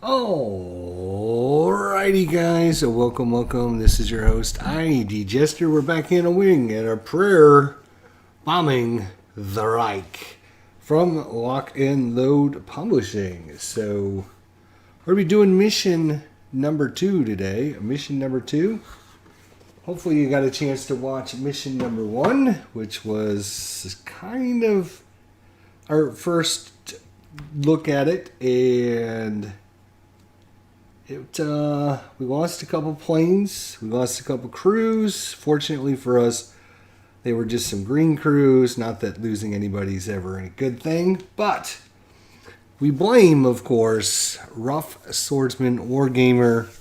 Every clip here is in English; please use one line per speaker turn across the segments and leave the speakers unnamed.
Alrighty guys, welcome. This is your host, ID Jester. We're back in a wing at our prayer bombing the Reich from Lock and Load Publishing. So we're going to be doing mission number 2 today. Mission number 2. Hopefully you got a chance to watch mission number 1, which was kind of our first look at it, and we lost a couple planes, we lost a couple crews. Fortunately for us, they were just some green crews. Not that losing anybody's ever a good thing, but we blame, of course, Rough Swordsman Wargamer.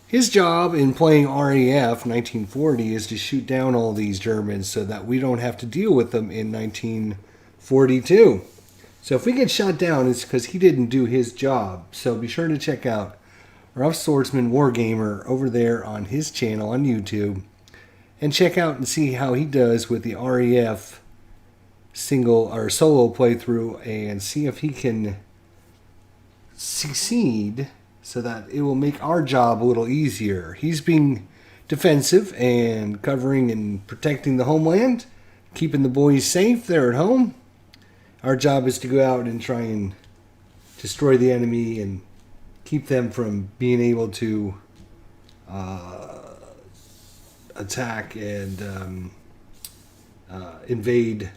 His job in playing RAF 1940 is to shoot down all these Germans so that we don't have to deal with them in 1942. So if we get shot down, it's because he didn't do his job. So be sure to check out Rough Swordsman Wargamer over there on his channel on YouTube, and check out and see how he does with the RAF single or solo playthrough, and see if he can succeed so that it will make our job a little easier. He's being defensive and covering and protecting the homeland, keeping the boys safe there at home. Our job is to go out and try and destroy the enemy and keep them from being able to attack and invade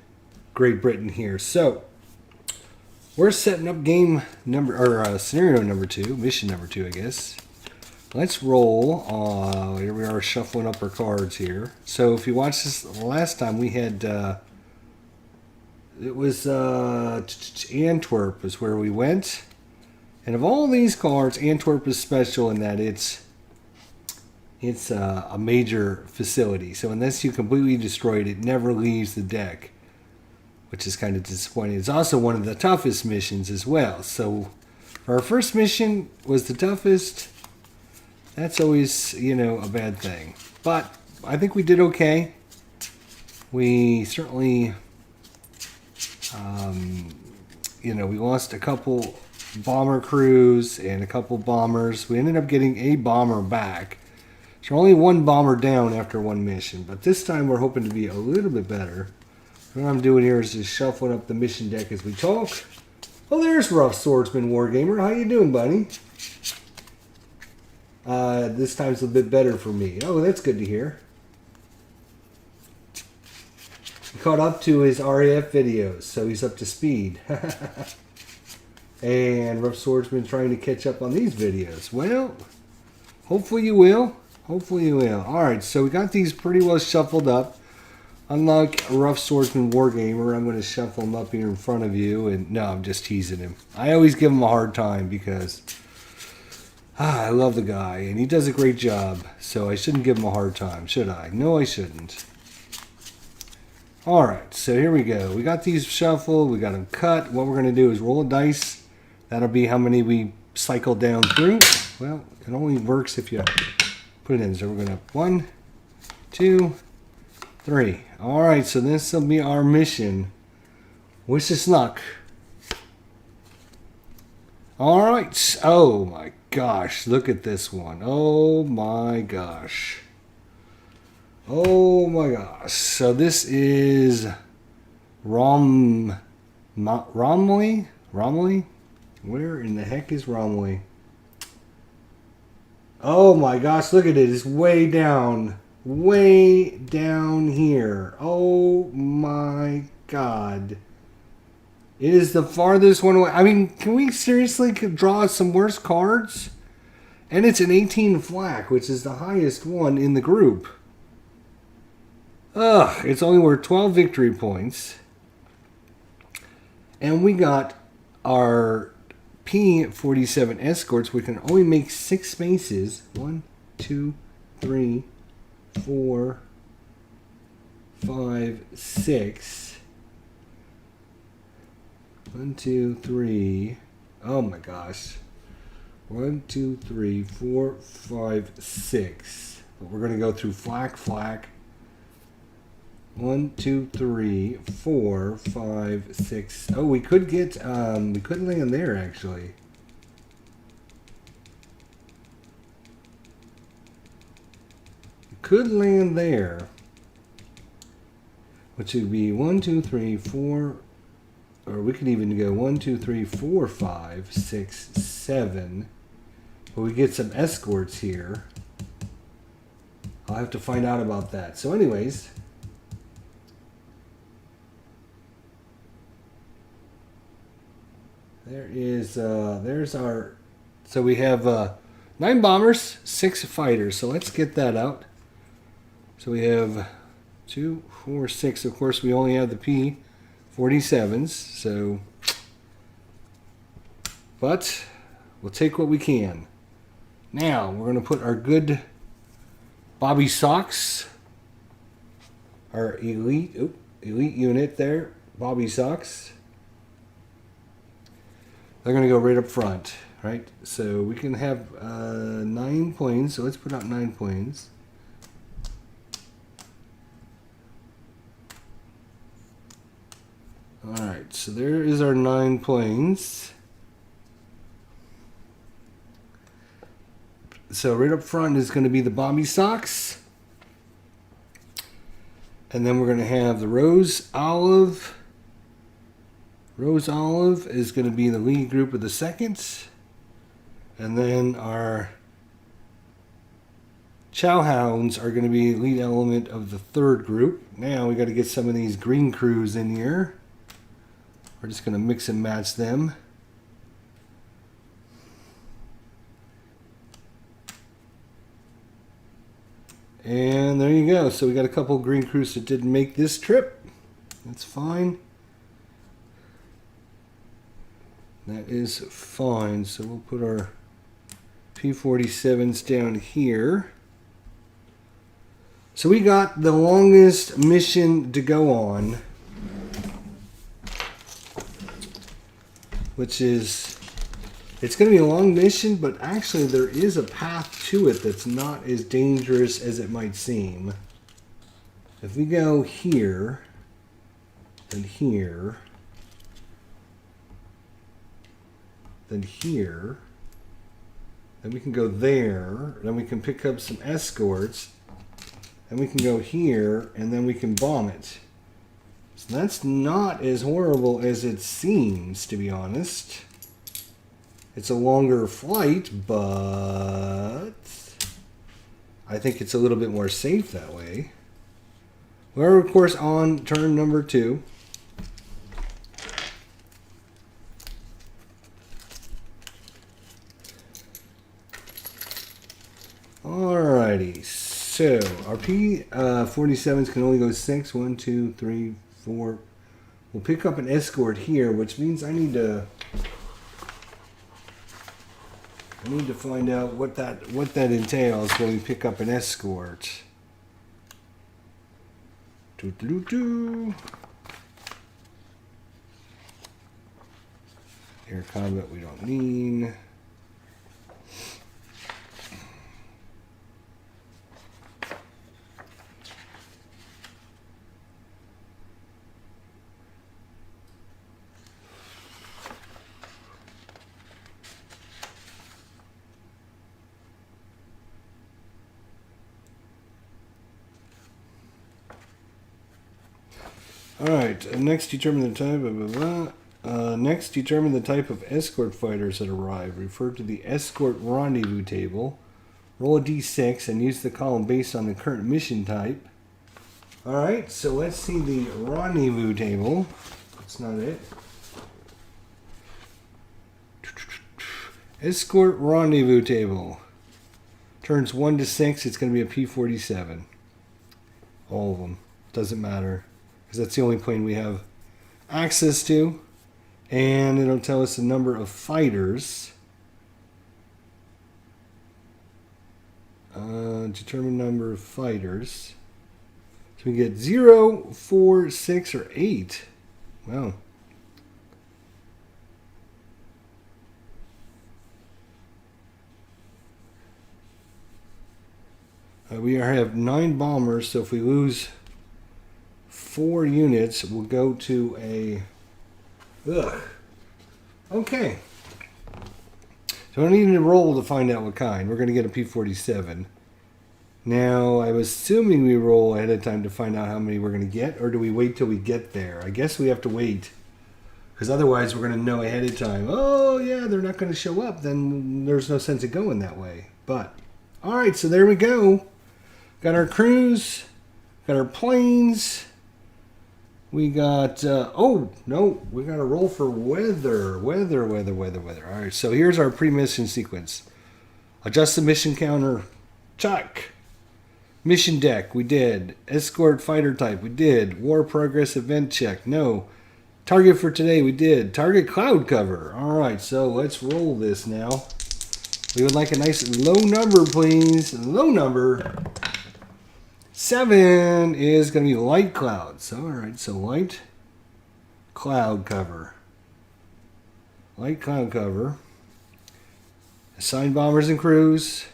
Great Britain here. So we're setting up game number, or scenario number 2, mission number 2, I guess. Let's roll. Here we are, shuffling up our cards here. So if you watched this last time, we had it was Antwerp is where we went. And of all these cards, Antwerp is special in that it's a major facility. So unless you completely destroy it, it never leaves the deck, which is kind of disappointing. It's also one of the toughest missions as well. So our first mission was the toughest. That's always, a bad thing. But I think we did okay. We certainly, we lost a couple bomber crews and a couple bombers. We ended up getting a bomber back. So only one bomber down after one mission, but this time we're hoping to be a little bit better. What I'm doing here is just shuffling up the mission deck as we talk. Oh, there's Rough Swordsman Wargamer. How you doing, buddy? This time's a bit better for me. Oh, that's good to hear. He caught up to his RAF videos, so he's up to speed. And Rough Swordsman trying to catch up on these videos. Well, hopefully you will. Hopefully you will. Alright, so we got these pretty well shuffled up. Unlike Rough Swordsman Wargamer, I'm going to shuffle him up here in front of you. And no, I'm just teasing him. I always give him a hard time because I love the guy and he does a great job. So I shouldn't give him a hard time, should I? No, I shouldn't. Alright, so here we go. We got these shuffled. We got them cut. What we're going to do is roll a dice. That'll be how many we cycle down through. Well, it only works if you put it in. So we're going to 1, 2, 3. Alright, so this will be our mission. Wish us luck. Alright. Oh my gosh. Look at this one. Oh my gosh. Oh my gosh. So this is Romley? Where in the heck is Romley? Oh my gosh, look at it. It's way down here. Oh my god. It is the farthest one away. I mean, can we seriously draw some worse cards? And it's an 18 flak, which is the highest one in the group. Ugh, it's only worth 12 victory points. And we got our P-47 escorts. We can only make 6 spaces. 1, 2, 3, 4, 5, 6. 1, 2, 3. Oh my gosh. 1, 2, 3, 4, 5, 6. But we're going to go through flak. 1, 2, 3, 4, 5, 6. Oh, we could get, we could land there actually. could land there, which would be 1, 2, 3, 4, or we could even go 1, 2, 3, 4, 5, 6, 7. But we get some escorts here. I'll have to find out about that. So anyways, there's our, so we have 9 bombers, 6 fighters. So let's get that out. So we have 2, 4, 6. Of course, we only have the P-47s. So, but we'll take what we can. Now we're going to put our good Bobby Socks, our elite unit there, Bobby Socks. They're going to go right up front, right? So we can have 9 planes. So let's put out 9 planes. All right, so there is our 9 planes. So right up front is going to be the Bobby Socks. And then we're going to have the Rose Olive. Rose Olive is going to be the lead group of the 2nd. And then our Chow Hounds are going to be lead element of the 3rd group. Now we got to get some of these green crews in here. We're just going to mix and match them. And there you go. So we got a couple green crews that didn't make this trip. That's fine. That is fine. So we'll put our P-47s down here. So we got the longest mission to go on, which is, it's going to be a long mission, but actually there is a path to it that's not as dangerous as it might seem. If we go here, then here, then here, then we can go there, then we can pick up some escorts, then we can go here, and then we can bomb it. So that's not as horrible as it seems, to be honest. It's a longer flight, but I think it's a little bit more safe that way. We're, of course, on turn number 2. Alrighty, so our P-47s can only go 6. 1, 2, 3, 4. We'll pick up an escort here, which means I need to find out what that entails when we pick up an escort. Air combat we don't need. Alright, next determine the type, blah, blah, blah. Next determine the type of escort fighters that arrive. Refer to the escort rendezvous table. Roll a d6 and use the column based on the current mission type. Alright, so let's see the rendezvous table. That's not it. Escort rendezvous table. Turns 1 to 6, it's going to be a P-47. All of them. Doesn't matter. Because that's the only plane we have access to. And it'll tell us the number of fighters. Determine number of fighters. So we get 0, 4, 6, or 8. Wow. We have 9 bombers, so if we lose 4 units, we'll go to a... Ugh. Okay. So I don't need to roll to find out what kind. We're going to get a P-47. Now, I'm assuming we roll ahead of time to find out how many we're going to get, or do we wait till we get there? I guess we have to wait, because otherwise we're going to know ahead of time, oh yeah, they're not going to show up, then there's no sense of going that way. But, alright, so there we go. Got our crews, got our planes, we got, oh, no, we got to roll for weather. Weather. Alright, so here's our pre-mission sequence. Adjust the mission counter, check. Mission deck, we did. Escort fighter type, we did. War progress event check, no. Target for today, we did. Target cloud cover. Alright, so let's roll this now. We would like a nice low number, please. Low number. 7 is going to be light clouds. Alright, so light cloud cover. Light cloud cover. Assign bombers and crews.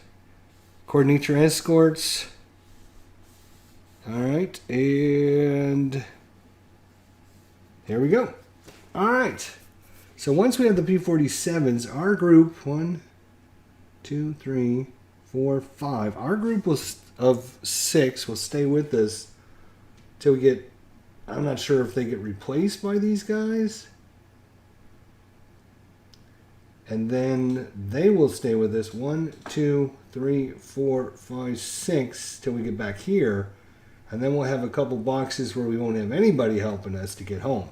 Coordinate your escorts. Alright, and there we go. Alright, so once we have the P-47s, our group, 1, 2, 3, 4, 5, our group of 6 will stay with us till we get, I'm not sure if they get replaced by these guys. And then they will stay with us 1, 2, 3, 4, 5, 6 till we get back here. And then we'll have a couple boxes where we won't have anybody helping us to get home.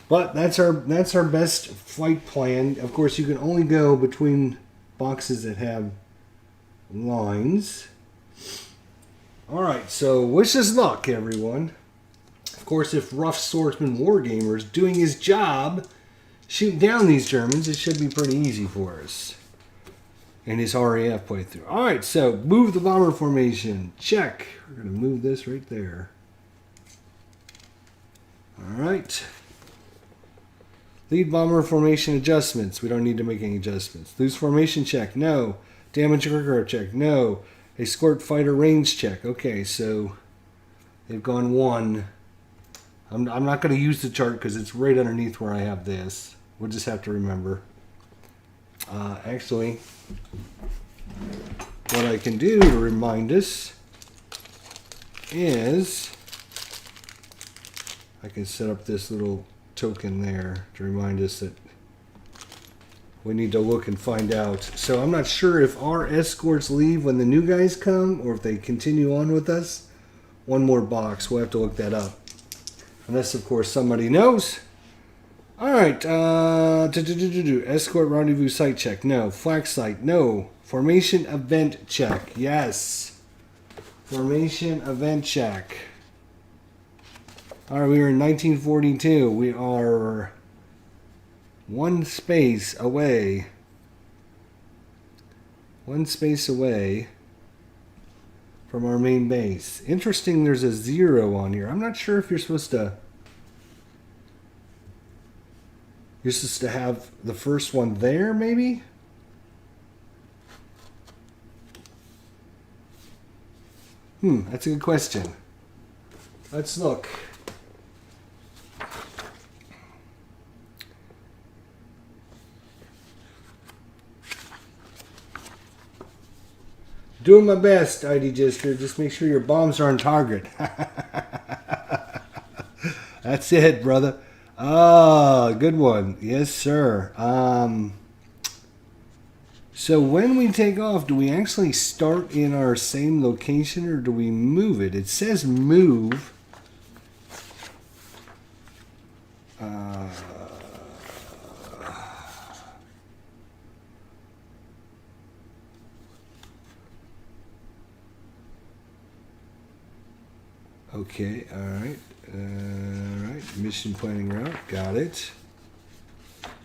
But that's our best flight plan. Of course, you can only go between boxes that have lines. Alright, so wish us luck, everyone. Of course, if Rough Swordsman Wargamer is doing his job, shooting down these Germans, it should be pretty easy for us. And his RAF playthrough. Alright, so move the bomber formation. Check. We're going to move this right there. Alright. Lead bomber formation adjustments. We don't need to make any adjustments. Loose formation check. No. Damage aircraft check. No. Escort fighter range check. Okay, so they've gone 1. I'm not going to use the chart because it's right underneath where I have this. We'll just have to remember. Actually, what I can do to remind us is I can set up this little token there to remind us that we need to look and find out. So I'm not sure if our escorts leave when the new guys come or if they continue on with us. One more box. We'll have to look that up. Unless, of course, somebody knows. Alright, escort rendezvous site check, no. Flak site, no. Formation event check, yes. Formation event check. Alright, we are in 1942. We are one space away. One space away from our main base. Interesting, there's a 0 on here. I'm not sure if you're supposed to... You're supposed to have the first one there, maybe? That's a good question. Let's look. Doing my best, ID Gister. Just make sure your bombs are on target. That's it, brother. Ah, good one. Yes, sir. So when we take off, do we actually start in our same location or do we move it? It says move. Okay, all right. Mission planning route, got it.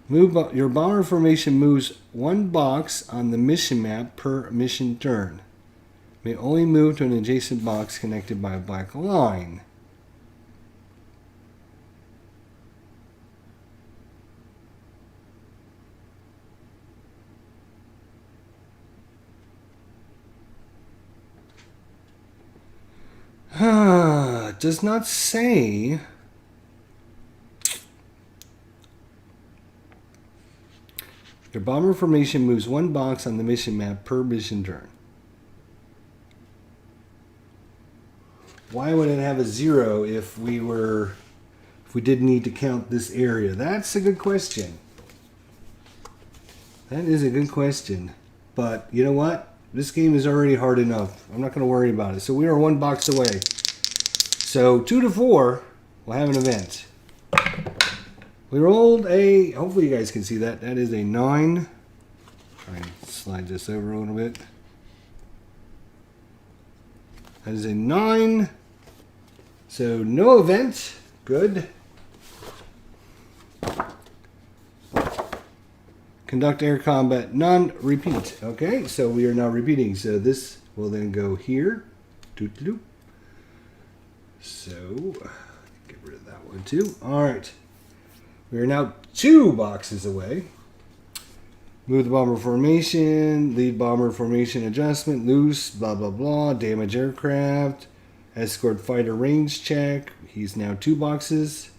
Move your bomber formation moves 1 box on the mission map per mission turn. May only move to an adjacent box connected by a black line. Does not say. Your bomber formation moves 1 box on the mission map per mission turn. Why would it have a 0 if we didn't need to count this area? That's a good question. That is a good question. But you know what? This game is already hard enough. I'm not going to worry about it. So we are 1 box away. So 2 to 4, we'll have an event. We rolled a, hopefully you guys can see that. That is a 9. Try and slide this over a little bit. That is a 9. So no event. Good. Conduct air combat, none, repeat. Okay, so we are now repeating. So this will then go here. Doot-doot. So, get rid of that one too. All right. We are now 2 boxes away. Move the bomber formation, lead bomber formation adjustment, loose, blah, blah, blah, damage aircraft, escort fighter range check. He's now 2 boxes.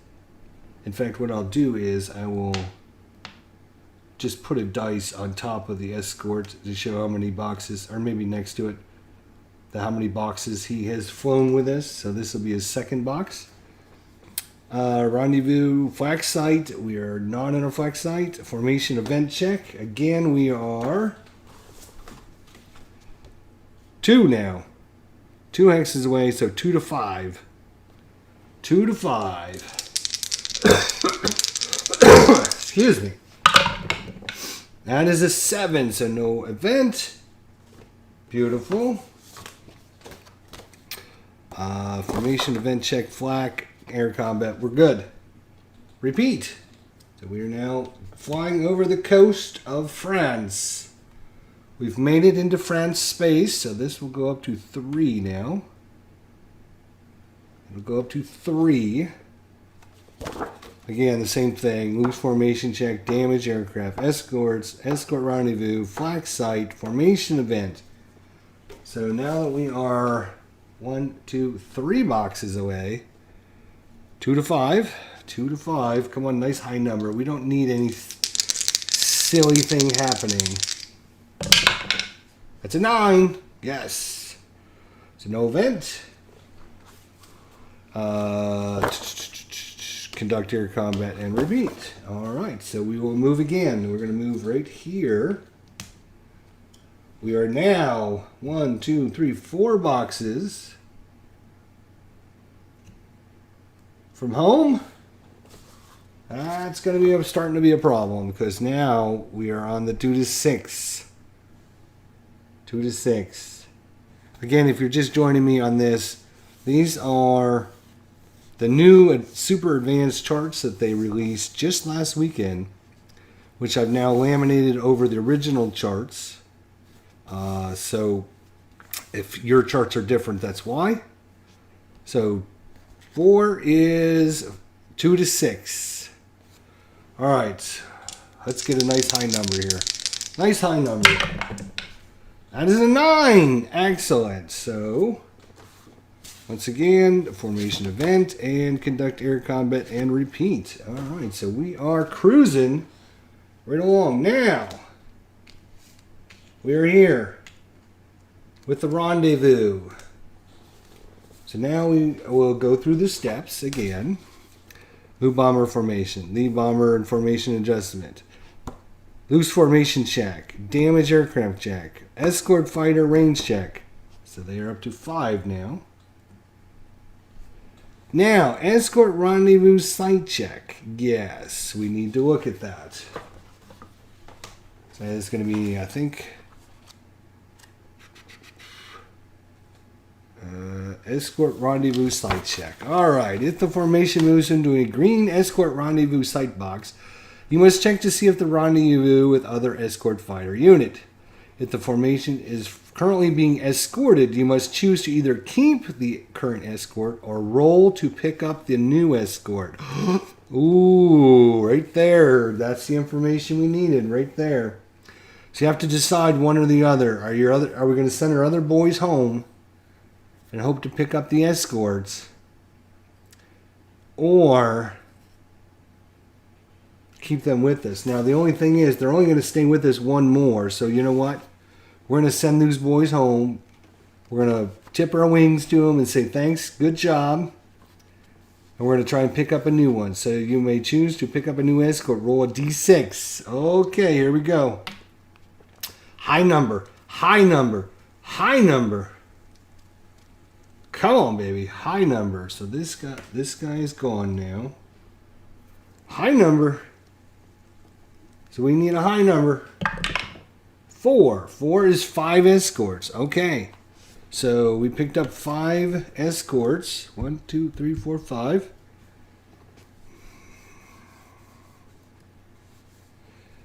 In fact, what I'll do is I will just put a dice on top of the escort to show how many boxes, or maybe next to it, how many boxes he has flown with us. So this will be his 2nd box. Rendezvous flak site. We are not on a flak site. Formation event check. Again, we are 2 now. 2 hexes away, so 2 to 5. 2 to 5. Excuse me. That is a 7, so no event. Beautiful. Formation, event check, flak, air combat. We're good. Repeat. So we are now flying over the coast of France. We've made it into France space, so this will go up to 3 now. It'll go up to 3. Again, the same thing. Loose formation check, damage aircraft, escorts, escort rendezvous, flak site, formation event. So now that we are 1, 2, 3 boxes away. 2 to 5. 2 to 5. Come on, nice high number. We don't need any silly thing happening. That's a 9. Yes. It's a no event. Conduct air combat and repeat. Alright, so we will move again. We're going to move right here. We are now 1, 2, 3, 4 boxes from home. That's going to be starting to be a problem because now we are on the 2 to 6. 2 to 6. Again, if you're just joining me on this, these are the new super advanced charts that they released just last weekend, which I've now laminated over the original charts. So if your charts are different, that's why. So 4 is 2 to 6. All right, let's get a nice high number here. Nice high number. That is a 9. Excellent. So once again, formation event and conduct air combat and repeat. All right, so we are cruising right along. Now, we are here with the rendezvous. So now we will go through the steps again. Move bomber formation, lead bomber and formation adjustment. Loose formation check, damage aircraft check, escort fighter range check. So they are up to 5 now. Now, escort rendezvous site check. Yes, we need to look at that. So it's going to be, I think, escort rendezvous site check. Alright, if the formation moves into a green escort rendezvous site box, you must check to see if the rendezvous with other escort fighter unit. If the formation is currently being escorted, you must choose to either keep the current escort or roll to pick up the new escort. Ooh, right there. That's the information we needed right there. So you have to decide one or the other. Are we going to send our other boys home and hope to pick up the escorts, or keep them with us? Now, the only thing is, they're only going to stay with us 1 more. So you know what? We're going to send these boys home. We're going to tip our wings to them and say thanks, good job. And we're going to try and pick up a new one. So you may choose to pick up a new escort. Roll a d6. Okay, here we go. High number, high number, high number. Come on, baby, high number. So this guy is gone now. High number. So we need a high number. 4. 4 is 5 escorts. Okay. So we picked up 5 escorts. 1, 2, 3, 4, 5.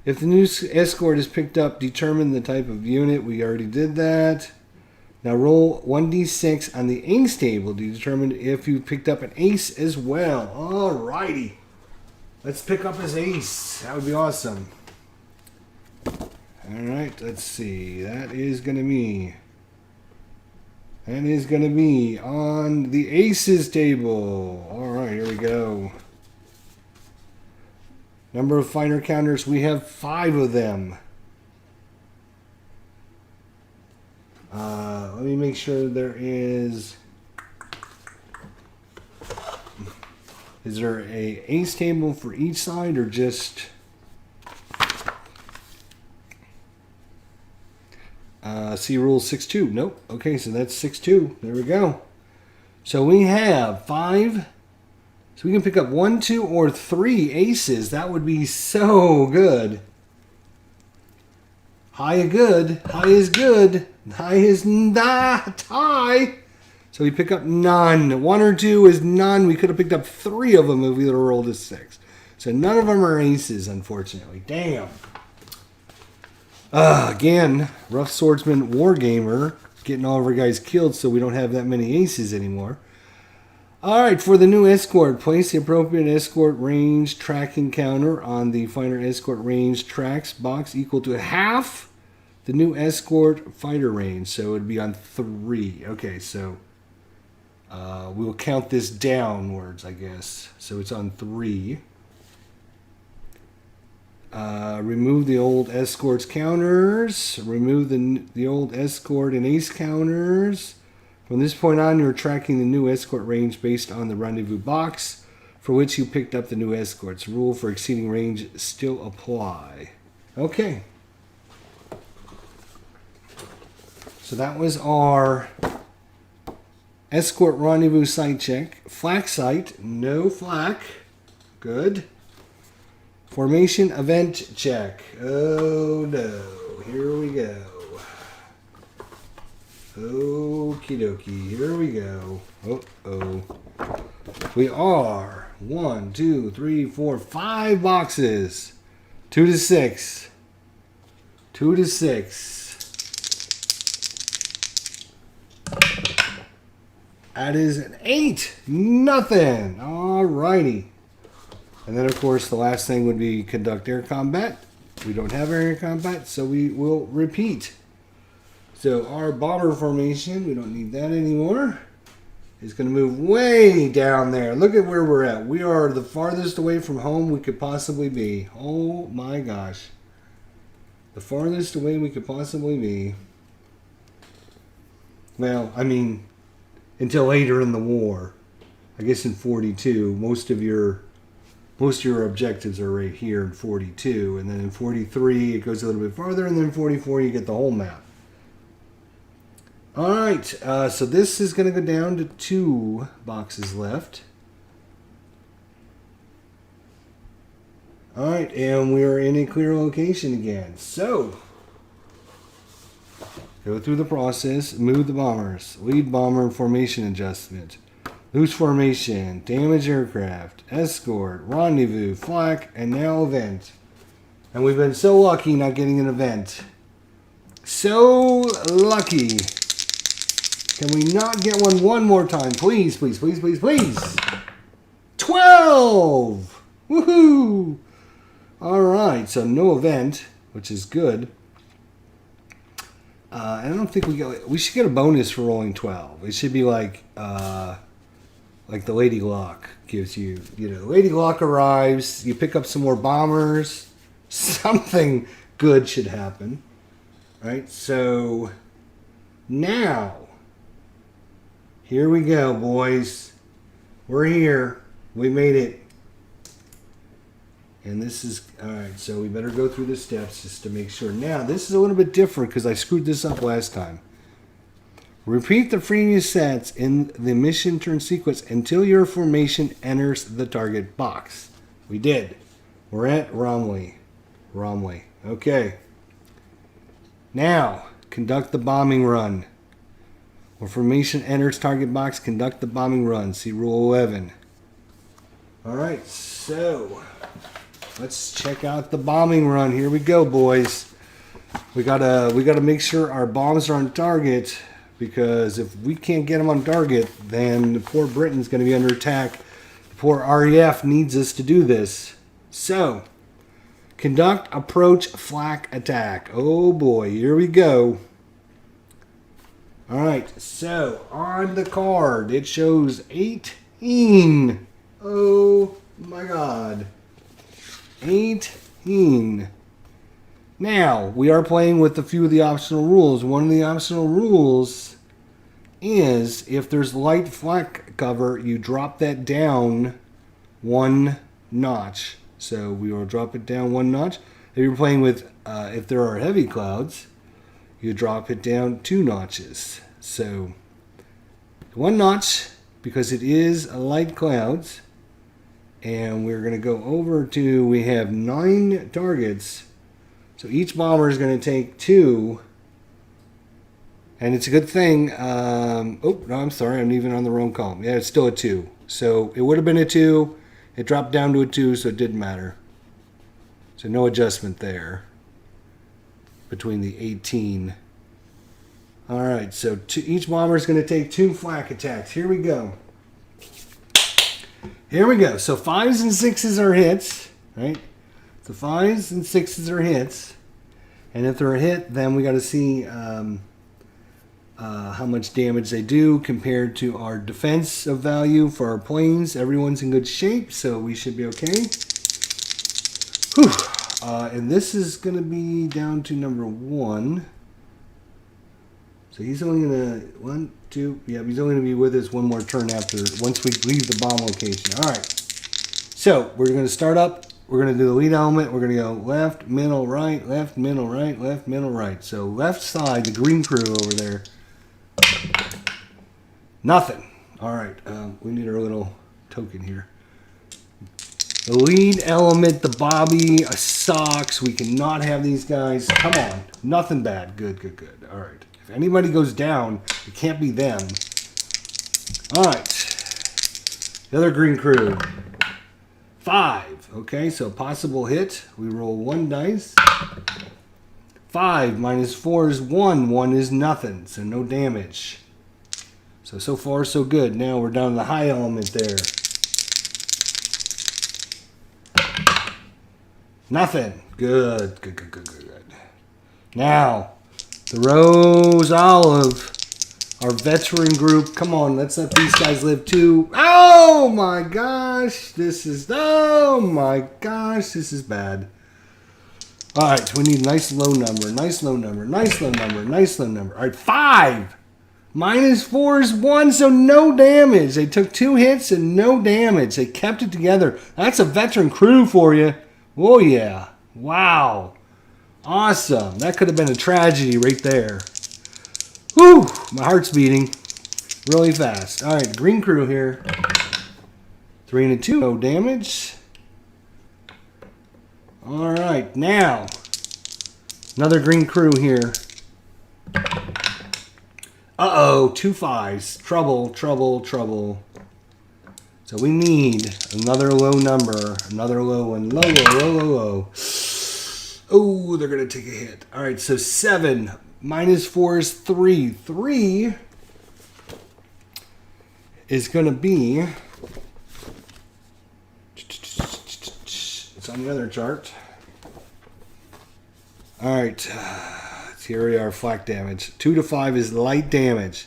If the new escort is picked up, determine the type of unit. We already did that. Now roll 1d6 on the ace table to determine if you picked up an ace as well. Alrighty. Let's pick up his ace. That would be awesome. Alright, let's see. That is going to be on the aces table. Alright, here we go. Number of fighter counters, we have 5 of them. Let me make sure there is... Is there a ace table for each side or just... see rule 6-2. Nope. Okay, so that's 6-2. There we go. So we have 5. So we can pick up 1, 2, or 3 aces. That would be so good. High is good. High is good. High is not high. So we pick up none. 1 or 2 is none. We could have picked up 3 of them if we would have rolled a 6. So none of them are aces, unfortunately. Damn. Again, Rough Swordsman Wargamer, getting all of our guys killed so we don't have that many aces anymore. Alright, for the new escort, place the appropriate escort range tracking counter on the fighter escort range tracks box equal to half the new escort fighter range. So it would be on 3. Okay, so we'll count this downwards, I guess. So it's on 3. Remove the old escort's counters. Remove the old escort and ace counters. From this point on, you're tracking the new escort range based on the rendezvous box for which you picked up the new escorts. Rule for exceeding range still apply. Okay. So that was our escort rendezvous site check. Flak site, no flak. Good. Formation event check. Oh no. Here we go. Okie dokie. Here we go. Uh-oh. We are 1, 2, 3, 4, 5 boxes. 2 to 6. 2 to 6. That is an 8. Nothing. Alrighty. And then, of course, the last thing would be conduct air combat. We don't have air combat, so we will repeat. So our bomber formation, we don't need that anymore, is going to move way down there. Look at where we're at. We are the farthest away from home we could possibly be. Oh my gosh. The farthest away we could possibly be. Well, I mean, until later in the war. I guess in 42, most of your objectives are right here in 42, and then in 43 it goes a little bit farther, and then in 44 you get the whole map. Alright, so this is going to go down to 2 boxes left. Alright, and we're in a clear location again. So, go through the process, move the bombers, lead bomber formation adjustment. Loose formation, damage aircraft, escort, rendezvous, flak, and now event. And we've been so lucky not getting an event. So lucky. Can we not get one more time? Please, please, please, please, please. 12! Woohoo! Alright, so no event, which is good. I don't think we should get a bonus for rolling 12. It should be like the Lady Luck gives you, Lady Luck arrives, you pick up some more bombers, something good should happen, right? So now Here we go, boys. We're here. We made it. And this is, all right, so we better go through the steps just to make sure. Now, this is a little bit different because I screwed this up last time. Repeat the previous sets in the mission turn sequence until your formation enters the target box. We did. We're at Romley. Okay. Now, conduct the bombing run. When formation enters target box, conduct the bombing run. See Rule 11. All right, so let's check out the bombing run. Here we go, boys. We gotta make sure our bombs are on target, because if we can't get them on target, then the poor Britain's going to be under attack. The poor RAF needs us to do this. So, conduct approach flak attack. Oh boy, here we go. Alright, so on the card it shows 18. Oh my god. 18. Now, we are playing with a few of the optional rules. One of the optional rules is if there's light flak cover, you drop that down 1 notch. So we will drop it down 1 notch. If you're playing with, if there are heavy clouds, you drop it down 2 notches. So 1 notch because it is light clouds. And we're going to go over to, we have 9 targets. So each bomber is going to take 2. And it's a good thing. Oh, no, I'm sorry. I'm even on the wrong column. Yeah, it's still a 2. So it would have been a 2. It dropped down to a 2, so it didn't matter. So no adjustment there between the 18. All right, so each bomber is going to take 2 flak attacks. Here we go. Here we go. So 5s and 6s are hits, right? So 5s and 6s are hits. And if they're a hit, then we got to see how much damage they do compared to our defense of value for our planes. Everyone's in good shape, so we should be okay. Whew. And this is going to be down to number 1. So he's only going to, 1, 2, yeah, he's only going to be with us 1 more turn once we leave the bomb location. All right. So we're going to start up. We're going to do the lead element. We're going to go left, middle, right, left, middle, right, left, middle, right. So left side, the green crew over there. Nothing. All right. We need our little token here. The lead element, the Bobby socks. We cannot have these guys. Come on. Nothing bad. Good, good, good. All right. If anybody goes down, it can't be them. All right. The other green crew. 5. Okay, so possible hit. We roll 1 dice. 5 minus 4 is 1. 1 is nothing, so no damage. So far, so good. Now we're down to the high element there. Nothing. Good, good, good, good, good, good. Now, the Rose Olive, our veteran group. Come on, let's let these guys live too. Oh my gosh, this is bad. All right, we need a nice low number, nice low number, nice low number, nice low number. All right, 5 minus 4 is 1, so no damage. They took 2 hits and no damage. They kept it together. That's a veteran crew for you. Oh yeah, wow. Awesome. That could have been a tragedy right there. Whew, my heart's beating really fast. All right, green crew here. 3 and a 2, no damage. All right, now another green crew here. Uh-oh, 2 5s. Trouble, trouble, trouble. So we need another low number, another low one. Low, low, low, low, low. Oh, they're going to take a hit. All right, so 7 minus 4 is 3. 3 is going to be, it's on the other chart. All right, here we are, flak damage. 2 to 5 is light damage.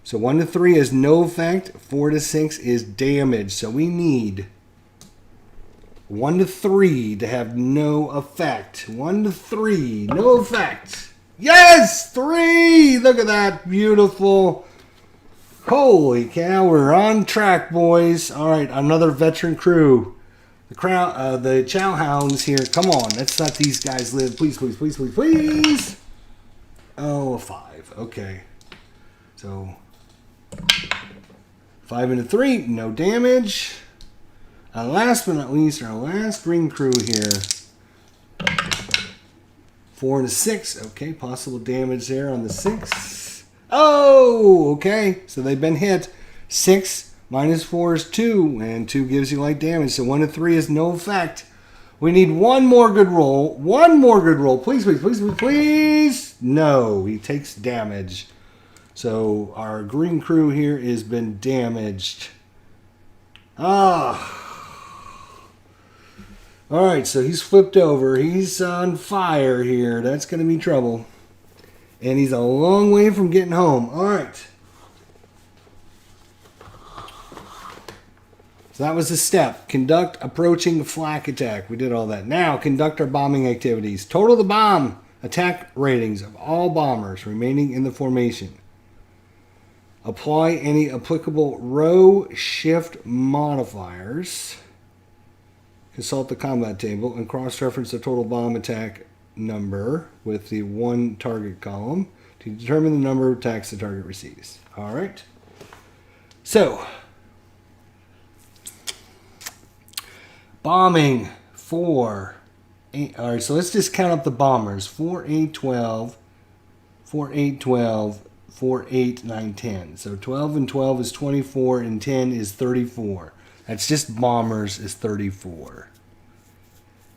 So 1 to 3 is no effect. 4 to 6 is damage. So we need 1 to 3 to have no effect. 1 to 3, no effect. Yes, 3. Look at that, beautiful. Holy cow, we're on track, boys. All right, another veteran crew. The Chow Hounds here. Come on, let's let these guys live. Please, please, please, please, please. Oh, a 5. Okay. So, 5 and a 3, no damage. And last but not least, our last green crew here. 4 and a 6. Okay, possible damage there on the 6. Oh, okay. So they've been hit. 6 minus 4 is 2, and 2 gives you light damage. So 1 to 3 is no effect. We need one more good roll. One more good roll. Please, please, please, please, please. No, he takes damage. So our green crew here has been damaged. Ah. All right, so he's flipped over. He's on fire here. That's going to be trouble. And he's a long way from getting home. All right. So that was the step. Conduct approaching flak attack. We did all that. Now, conduct our bombing activities. Total the bomb attack ratings of all bombers remaining in the formation. Apply any applicable row shift modifiers. Consult the combat table and cross-reference the total bomb attack number with the 1 target column to determine the number of attacks the target receives. All right. So, bombing 4, 8. All right, so let's just count up the bombers. 4, 8, 12, 4, 8, 12, 4, 8, 9, 10. So 12 and 12 is 24 and 10 is 34. That's just bombers is 34.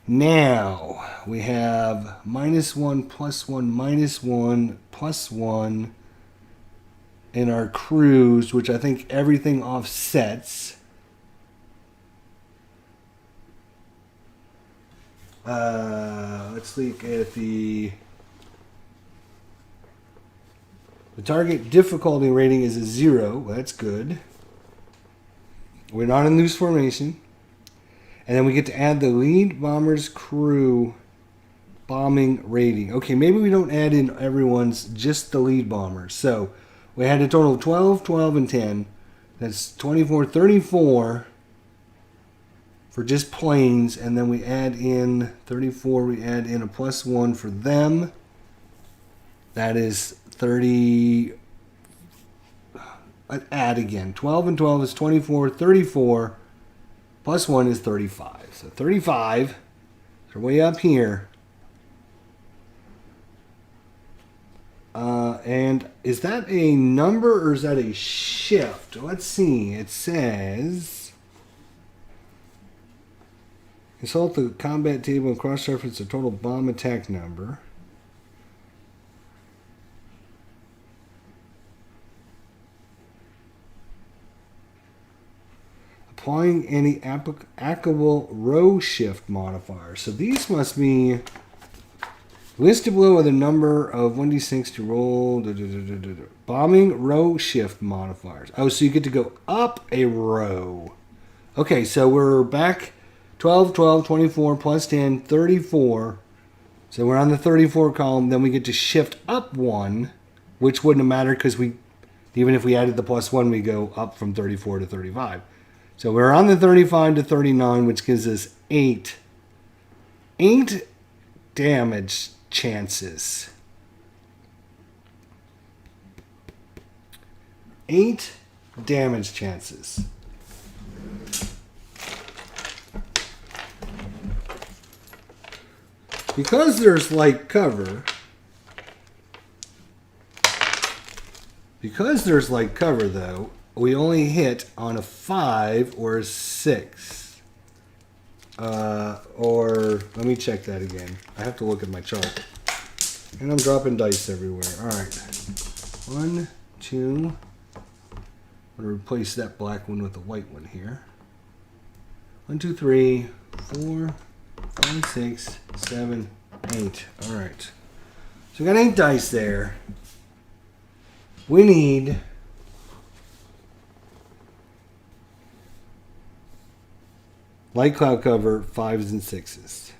Now, we have -1, +1, -1, +1 in our crews, which I think everything offsets. Let's look at the target difficulty rating is a 0. That's good. We're not in loose formation. And then we get to add the lead bomber's crew bombing rating. Okay, maybe we don't add in everyone's, just the lead bombers. So we had a total of 12, 12, and 10. That's 24, 34 for just planes. And then we add in 34, we add in a +1 for them. That is 30. Add again. 12 and 12 is 24, 34. +1 is 35. So 35. So way up here. And is that a number or is that a shift? Let's see. It says, consult the combat table and cross-reference the total bomb attack number. Applying any applicable row shift modifiers. So these must be listed below with a number of 1d6 to roll. Bombing row shift modifiers. Oh, so you get to go up a row. Okay, so we're back 12, 12, 24, +10, 34. So we're on the 34 column. Then we get to shift up 1, which wouldn't have mattered because even if we added the +1, we go up from 34 to 35. So we're on the 35 to 39, which gives us 8 damage chances. 8 damage chances. Because there's light cover, though, we only hit on a 5 or a 6. Or, let me check that again. I have to look at my chart. And I'm dropping dice everywhere. Alright. 1, 2. I'm going to replace that black one with the white one here. 1, 2, 3, 4, 5, 6, 7, 8. Alright. So we got 8 dice there. We need light cloud cover, 5s and 6s.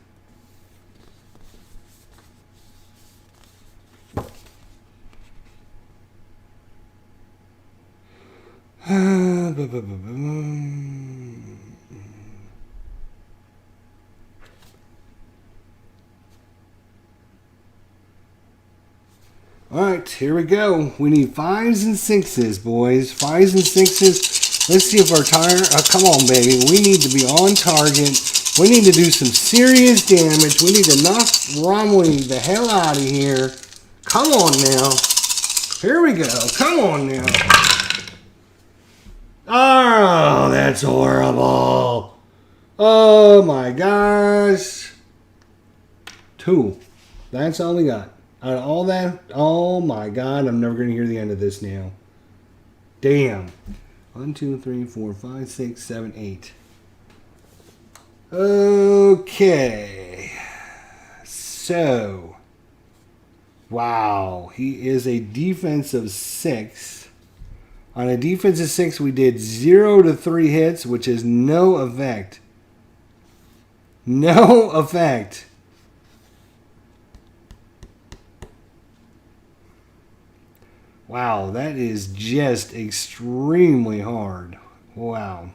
Alright, here we go. We need 5s and 6s, boys. 5s and 6s. Let's see if our tire... come on, baby. We need to be on target. We need to do some serious damage. We need to knock Romley the hell out of here. Come on now. Here we go. Come on now. Oh, that's horrible. Oh, my gosh. 2. That's all we got. Out of all that, oh my God, I'm never going to hear the end of this now. Damn. 1, 2, 3, 4, 5, 6, 7, 8. Okay. So, wow. He is a defensive 6. On a defensive 6, we did 0 to 3 hits, which is no effect. No effect. Wow, that is just extremely hard. Wow.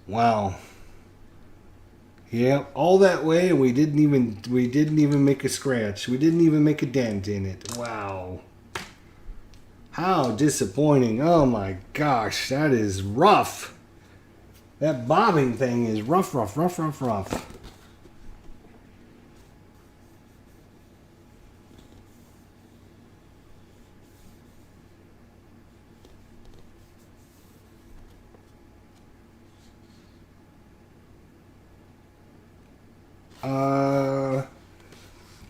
Wow. Yep, all that way and we didn't even make a scratch. We didn't even make a dent in it. Wow. How disappointing. Oh my gosh, that is rough. That bobbing thing is rough.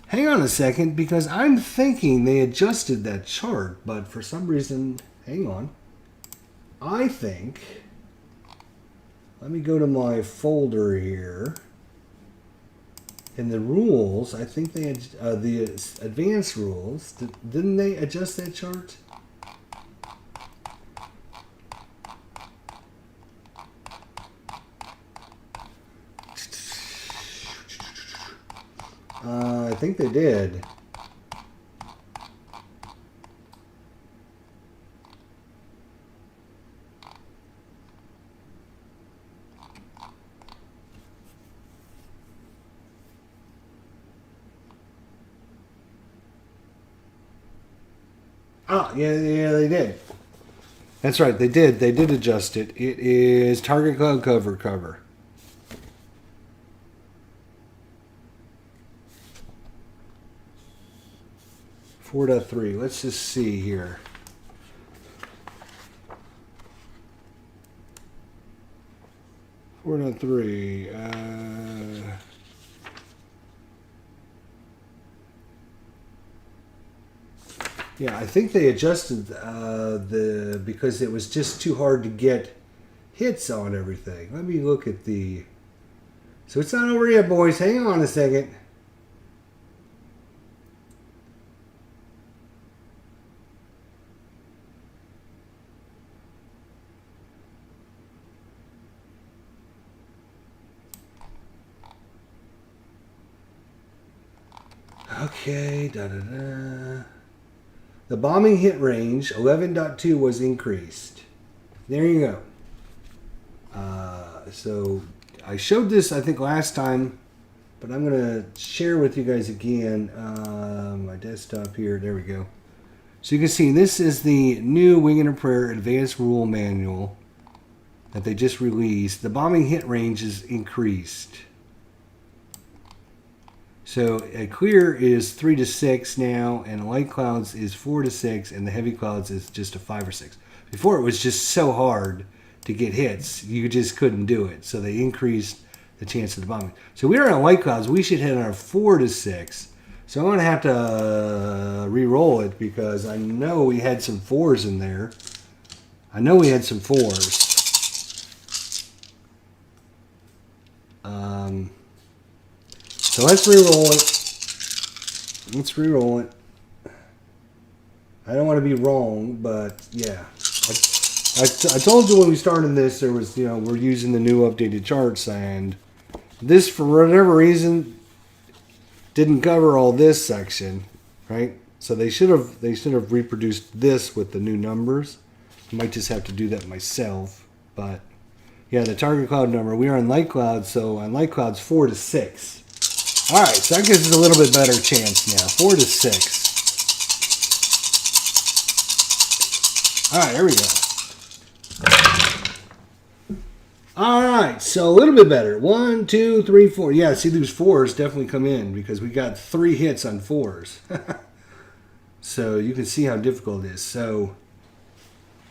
Hang on a second, because I'm thinking they adjusted that chart, but for some reason, hang on. I think... Let me go to my folder here. In the rules, I think they had the advanced rules. Didn't they adjust that chart? I think they did. Oh, yeah, they did. That's right, they did. They did adjust it. It is target cloud cover. 4.3. Let's just see here. Yeah, I think they adjusted because it was just too hard to get hits on everything. Let me look at the... So it's not over yet, boys. Hang on a second. Okay, The bombing hit range, 11.2, was increased. There you go. So I showed this, I think, last time, but I'm going to share with you guys again. My desktop here, there we go. So you can see this is the new Wing and a Prayer Advanced Rule Manual that they just released. The bombing hit range is increased. So a clear is 3 to 6 now, and light clouds is 4 to 6, and the heavy clouds is just a 5 or 6. Before it was just so hard to get hits, you just couldn't do it. So they increased the chance of the bombing. So we are on light clouds. We should hit our 4 to 6. So I'm going to have to re-roll it because I know we had some 4s in there. I know we had some 4s. So let's re-roll it. Let's re-roll it. I don't want to be wrong, but yeah. I told you when we started this, there was, we're using the new updated charts, and this, for whatever reason, didn't cover all this section, right? So they should have reproduced this with the new numbers. I might just have to do that myself, but yeah, the target cloud number. We are on light cloud, so on light clouds 4 to 6. All right, so that gives us a little bit better chance now. 4 to 6. All right, here we go. All right, so a little bit better. 1, 2, 3, 4. Yeah, see, those 4s definitely come in because we got 3 hits on 4s. So you can see how difficult it is. So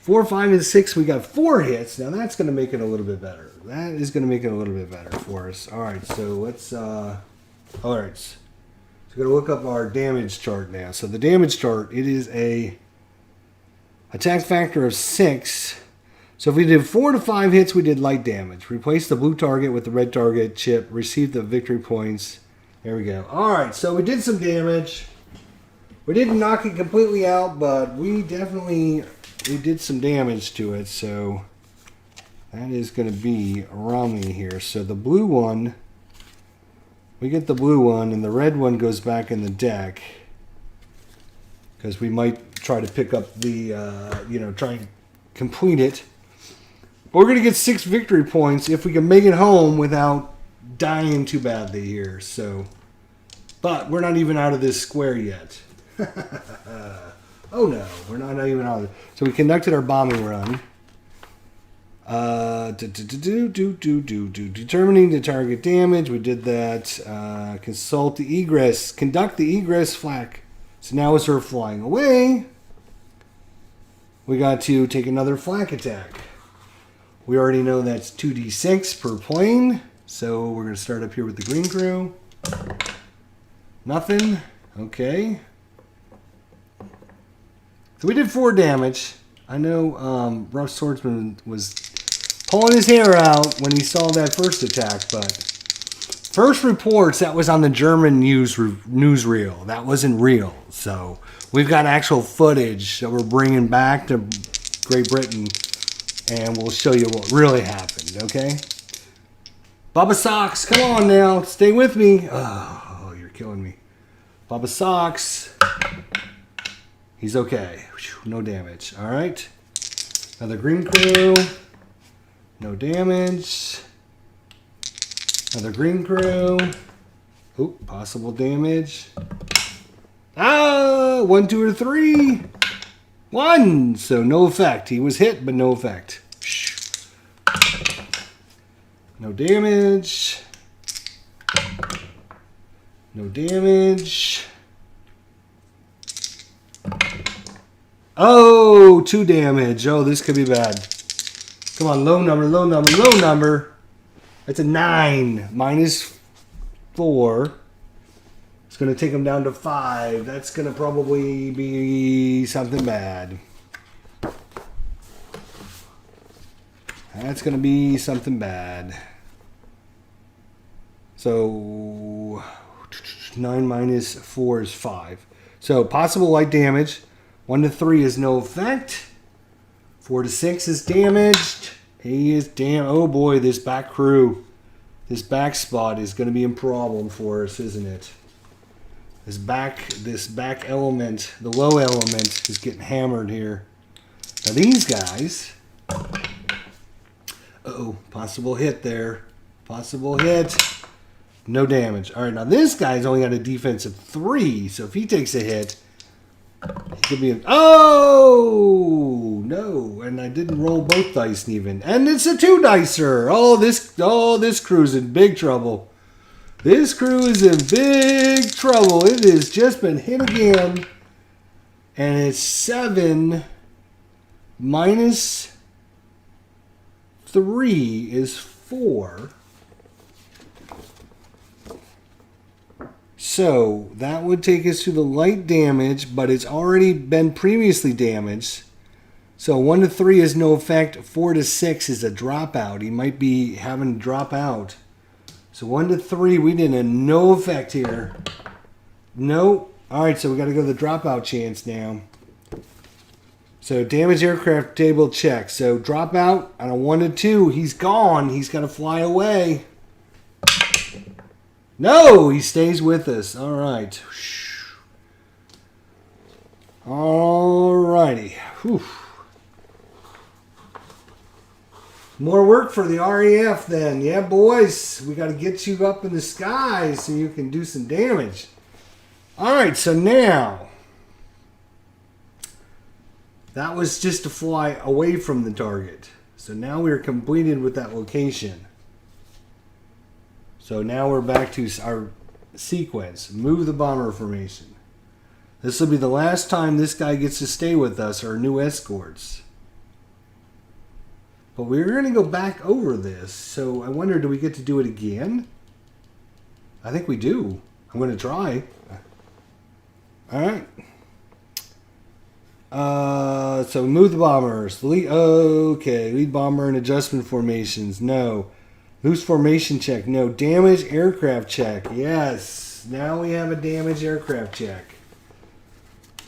4, 5, and 6, we got 4 hits. Now that's going to make it a little bit better. That is going to make it a little bit better for us. All right, so let's. All right, so we're going to look up our damage chart now. So the damage chart, it is a attack factor of 6. So if we did 4 to 5 hits, we did light damage. Replace the blue target with the red target chip. Receive the victory points. There we go. All right, so we did some damage. We didn't knock it completely out, but we did some damage to it. So that is going to be around me here. So the blue one, we get the blue one, and the red one goes back in the deck because we might try to pick up the, try and complete it. But we're going to get 6 victory points if we can make it home without dying too badly here. So, but we're not even out of this square yet. Oh no, we're not even out of it. So we conducted our bombing run. Determining the target damage. We did that. Conduct the egress flak. So now as we're flying away, we got to take another flak attack. We already know that's 2d6 per plane. So we're going to start up here with the green crew. Nothing. Okay. So we did 4 damage. I know Rough Swordsman was pulling his hair out when he saw that first attack, but first reports, that was on the German newsreel. That wasn't real. So we've got actual footage that we're bringing back to Great Britain, and we'll show you what really happened, okay? Baba Socks, come on now. Stay with me. Oh, you're killing me. Baba Socks. He's okay. No damage. All right. Another green crew. No damage. Another green crew. Oop, possible damage. 1, 2, or 3. 1. So no effect. He was hit, but no effect. No damage. No damage. Oh, 2 damage. Oh, this could be bad. Come on, low number, low number, low number. That's a 9. Minus 4. It's going to take him down to 5. That's going to probably be something bad. That's going to be something bad. So 9 minus 4 is 5. So possible light damage. 1 to 3 is no effect. 4 to 6 is damaged. He is damn. Oh boy, this back crew, this back spot is going to be a problem for us, isn't it? This back element, the low element, is getting hammered here. Now these guys. Uh-oh, possible hit there. Possible hit. No damage. All right, now this guy's only got a defense of 3, so if he takes a hit, it could be oh no! And I didn't roll both dice even, and it's a 2-dicer. Oh, this crew's in big trouble. This crew is in big trouble. It has just been hit again, and it's 7 minus 3 is 4. So that would take us to the light damage, but it's already been previously damaged. So 1 to 3 is no effect. 4 to 6 is a dropout. He might be having to drop out. So 1 to 3, we did a no effect here. No. All right, so we got to go to the dropout chance now. So damage aircraft table check. So dropout on a 1 to 2. He's gone. He's got to fly away. No, he stays with us. All right. All righty. Whew. More work for the RAF then. Yeah, boys. We got to get you up in the sky so you can do some damage. All right, so now that was just to fly away from the target. So now we're completed with that location. So now we're back to our sequence. Move the bomber formation. This will be the last time this guy gets to stay with us, our new escorts. But we're going to go back over this. So I wonder, do we get to do it again? I think we do. I'm going to try. Alright. So move the bombers. Okay, lead bomber and adjustment formations. No. Loose formation check. No. Damage aircraft check. Yes. Now we have a damage aircraft check.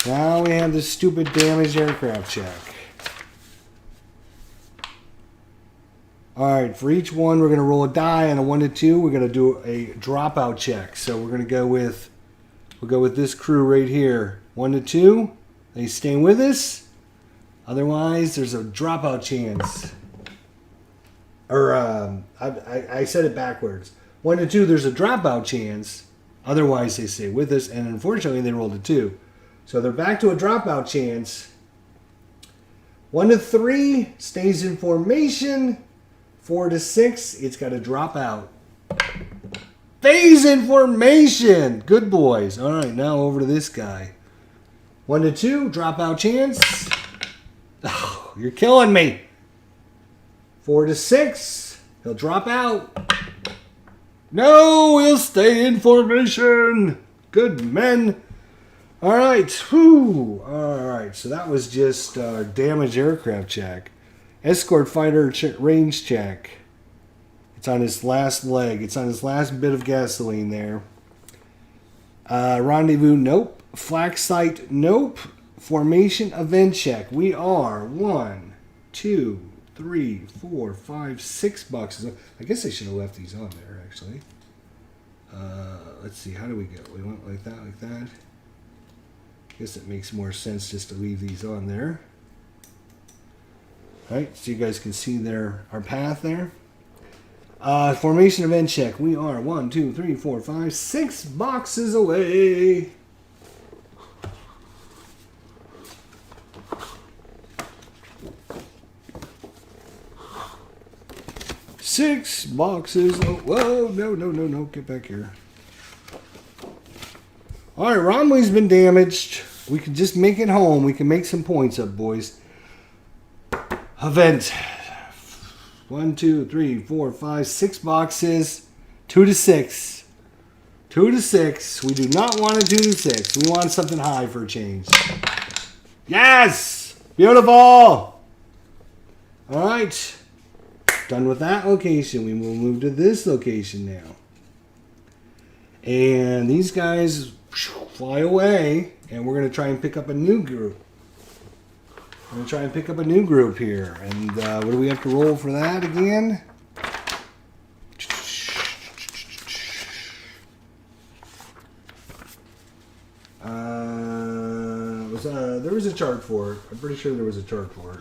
Now we have the stupid damage aircraft check. Alright, for each one we're going to roll a die on a 1 to 2. We're going to do a dropout check. So we're going to go with, we'll go with this crew right here. 1 to 2. They staying with us. Otherwise, there's a dropout chance. Or, I said it backwards. 1 to 2, there's a dropout chance. Otherwise, they stay with us. And unfortunately, they rolled a 2. So they're back to a dropout chance. 1 to 3 stays in formation. 4 to 6, it's got to drop out. Phase in formation. Good boys. All right, now over to this guy. 1 to 2, dropout chance. Oh, you're killing me. 4 to 6, he'll drop out. No, he'll stay in formation. Good men. All right. Whew. All right, so that was just damage aircraft check. Escort fighter range check. It's on his last leg. It's on his last bit of gasoline there. Rendezvous, nope. Flak site, nope. Formation event check. We are 1, 2, 3, 4, 5, 6 boxes. I guess I should have left these on there, actually. Let's see. How do we go? We went like that, like that. I guess it makes more sense just to leave these on there. All right, so you guys can see our path there. Formation event check. We are 1, 2, 3, 4, 5, 6 boxes away. Six boxes. Oh, whoa, no. Get back here. All right, Romley's been damaged. We can just make it home. We can make some points up, boys. Event. 1, 2, 3, 4, 5, 6 boxes. 2 to 6. 2 to 6. We do not want a 2 to 6. We want something high for a change. Yes! Beautiful! All right. Done with that location. We will move to this location now. And these guys fly away. And we're going to try and pick up a new group. I'm going to try and pick up a new group here. And what do we have to roll for that again? There was a chart for it. I'm pretty sure there was a chart for it.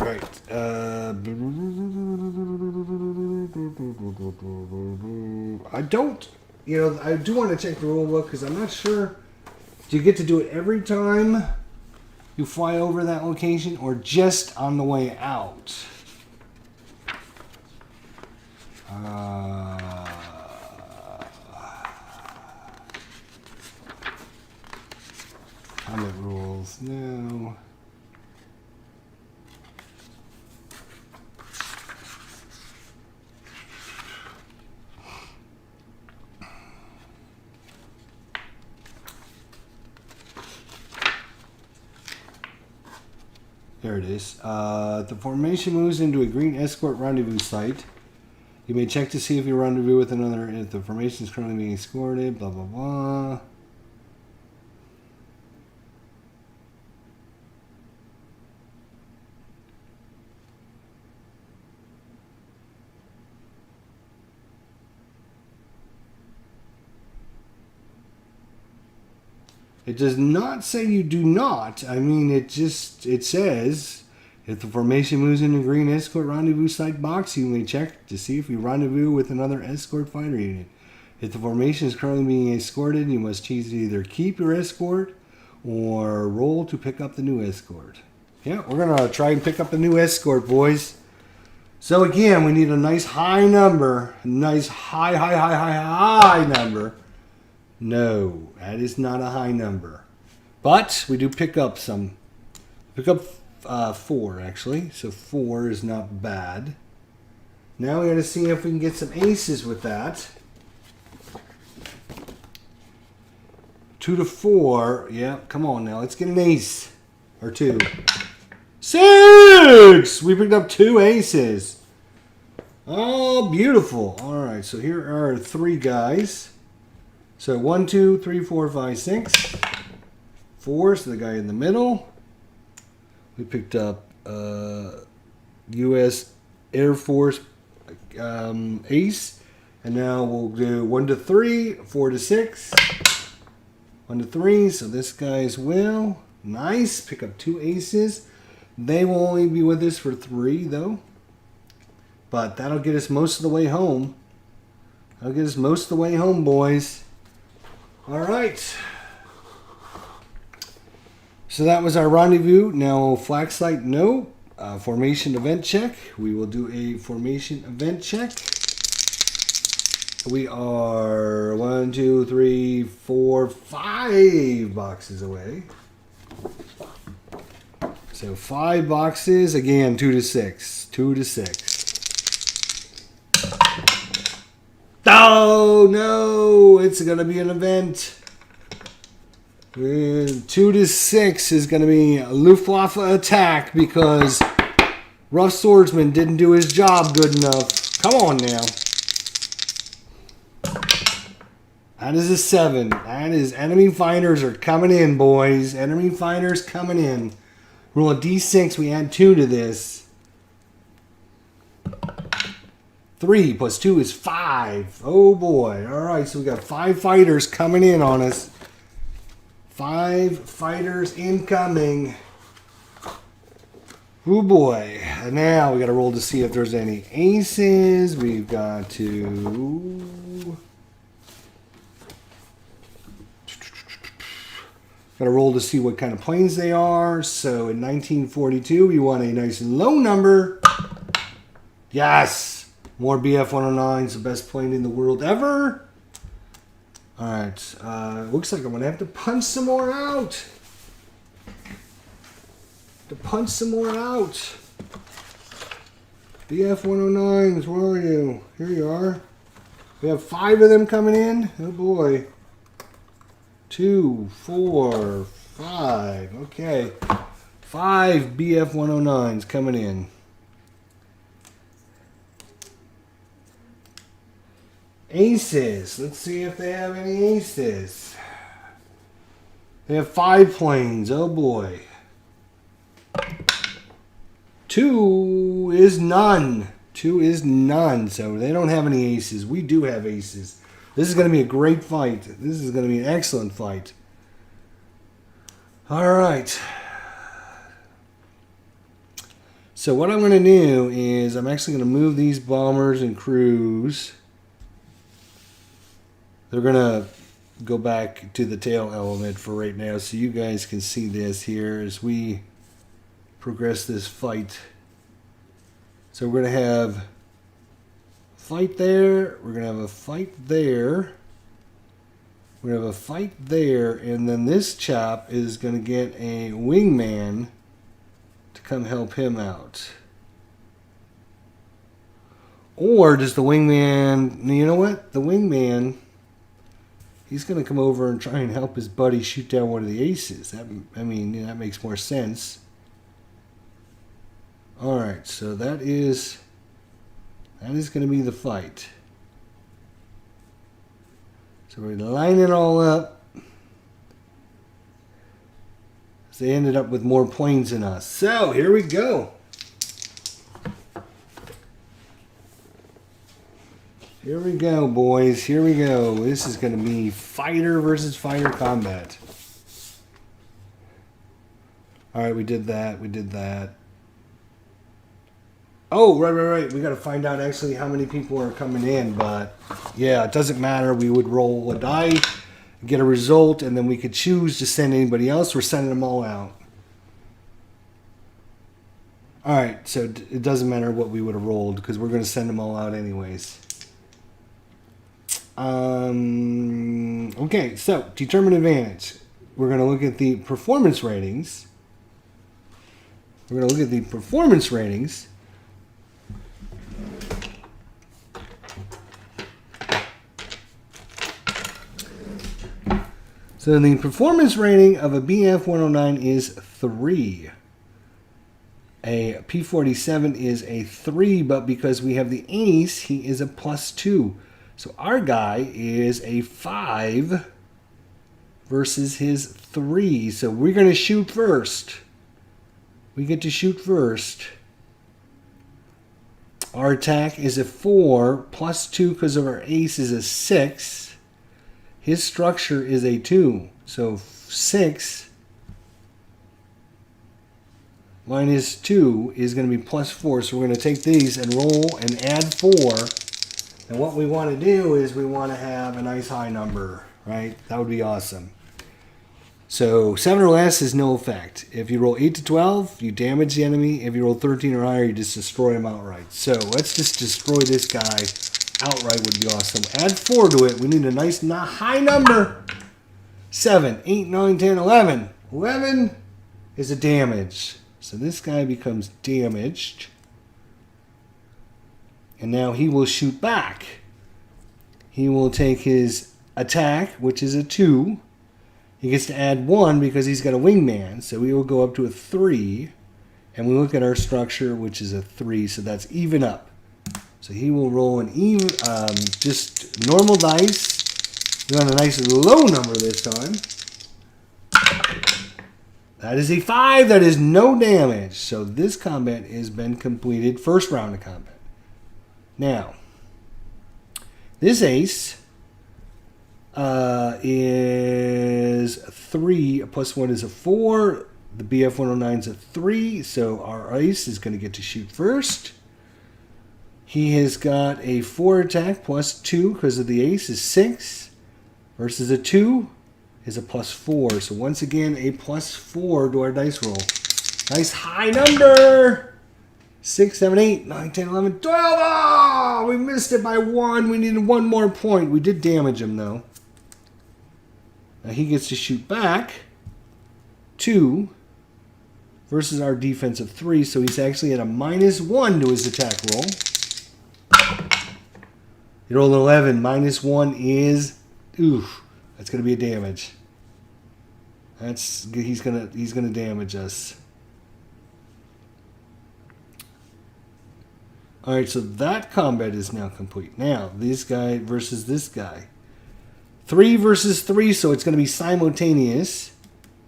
Right. I don't, I do want to check the rule book because I'm not sure. Do you get to do it every time you fly over that location or just on the way out? Comment rules. No. There it is. The formation moves into a green escort rendezvous site. You may check to see if you rendezvous with another, if the formation is currently being escorted, blah, blah, blah. It does not say you do not. I mean, it says, if the formation moves into green escort rendezvous site box, you may check to see if you rendezvous with another escort fighter unit. If the formation is currently being escorted, you must choose to either keep your escort or roll to pick up the new escort. Yeah, we're going to try and pick up the new escort, boys. So again, we need a nice high number. A nice high number. No, that is not a high number. But we do pick up some. Pick up 4, actually. So 4 is not bad. Now we got to see if we can get some aces with that. 2 to 4. Yeah, come on now. Let's get an ace. Or 2. 6! We picked up 2 aces. Oh, beautiful. All right, so here are 3 guys. So 1, 2, 3, 4, 5, 6. 4, so the guy in the middle. We picked up U.S. Air Force ace. And now we'll do 1 to 3, 4 to 6. 1 to 3, so this guy's will. Nice, pick up 2 aces. They will only be with us for 3, though. But that'll get us most of the way home. That'll get us most of the way home, boys. All right. So that was our rendezvous. Now, flag site, no. Formation event check. We will do a formation event check. We are 1, 2, 3, 4, 5 boxes away. So 5 boxes. Again, 2 to 6. 2 to 6. Oh, no. It's going to be an event. 2 to 6 is going to be a Luftwaffe attack because Rough Swordsman didn't do his job good enough. Come on now. That is a 7. That is enemy fighters are coming in, boys. Enemy fighters coming in. Roll a d6. We add 2 to this. 3 plus 2 is 5. Oh boy. All right, so we got 5 fighters coming in on us. 5 fighters incoming. Oh boy. And now we got to roll to see if there's any aces. We've got to... Got to roll to see what kind of planes they are. So in 1942, we want a nice low number. Yes! More BF-109s, the best plane in the world ever. Alright, looks like I'm going to have to punch some more out. BF-109s, where are you? Here you are. We have 5 of them coming in. Oh boy. 2, 4, 5. Okay. 5 BF-109s coming in. Aces. Let's see if they have any aces. They have 5 planes. Oh boy. 2 is none. 2 is none. So they don't have any aces. We do have aces. This is going to be a great fight. This is going to be an excellent fight. All right. So what I'm going to do is I'm actually going to move these bombers and crews. They're going to go back to the tail element for right now so you guys can see this here as we progress this fight. So we're going to have a fight there. We're going to have a fight there. We're going to have a fight there. And then this chap is going to get a wingman to come help him out. Or does the wingman... You know what? The wingman... He's going to come over and try and help his buddy shoot down one of the aces. That makes more sense. All right, so that is going to be the fight. So we're going to line it all up. They ended up with more planes than us. So here we go. Here we go, boys. Here we go. This is going to be fighter versus fighter combat. All right, we did that. We did that. Oh, right. We got to find out actually how many people are coming in. But yeah, it doesn't matter. We would roll a die, get a result, and then we could choose to send anybody else. We're sending them all out. All right, so it doesn't matter what we would have rolled because we're going to send them all out anyways. Okay, so determine advantage. We're going to look at the performance ratings. We're going to look at the performance ratings. So the performance rating of a BF-109 is 3. A P-47 is a 3, but because we have the ace, he is a +2. So our guy is a 5 versus his 3. So we're going to shoot first. We get to shoot first. Our attack is a 4, +2 because of our ace is a 6. His structure is a 2. So 6 minus 2 is going to be +4. So we're going to take these and roll and add 4. And what we want to do is we want to have a nice high number, right? That would be awesome. So 7 or less is no effect. If you roll 8 to 12, you damage the enemy. If you roll 13 or higher, you just destroy him outright. So let's just destroy this guy outright would be awesome. Add 4 to it. We need a nice high number. 7, 8, 9, 10, 11. 11 is a damage. So this guy becomes damaged. And now he will shoot back. He will take his attack, which is a 2. He gets to add 1 because he's got a wingman. So we will go up to a 3. And we look at our structure, which is a 3. So that's even up. So he will roll an even, just normal dice. We want a nice low number this time. That is a 5. That is no damage. So this combat has been completed. First round of combat. Now, this ace is 3 plus 1 is a 4. The BF-109 is a 3. So our ace is going to get to shoot first. He has got a 4 attack plus 2 because of the ace is 6 versus a 2 is a +4. So once again, a +4 to our dice roll. Nice high number. 6, 7, 8, 9, 10, 11, 12. Oh, we missed it by 1. We needed 1 more point. We did damage him, though. Now he gets to shoot back. 2 versus our defense of 3. So he's actually at a -1 to his attack roll. He rolled an 11. -1 is... Oof. That's going to be a damage. He's gonna damage us. All right, so that combat is now complete. Now, this guy versus this guy. 3 versus 3, so it's going to be simultaneous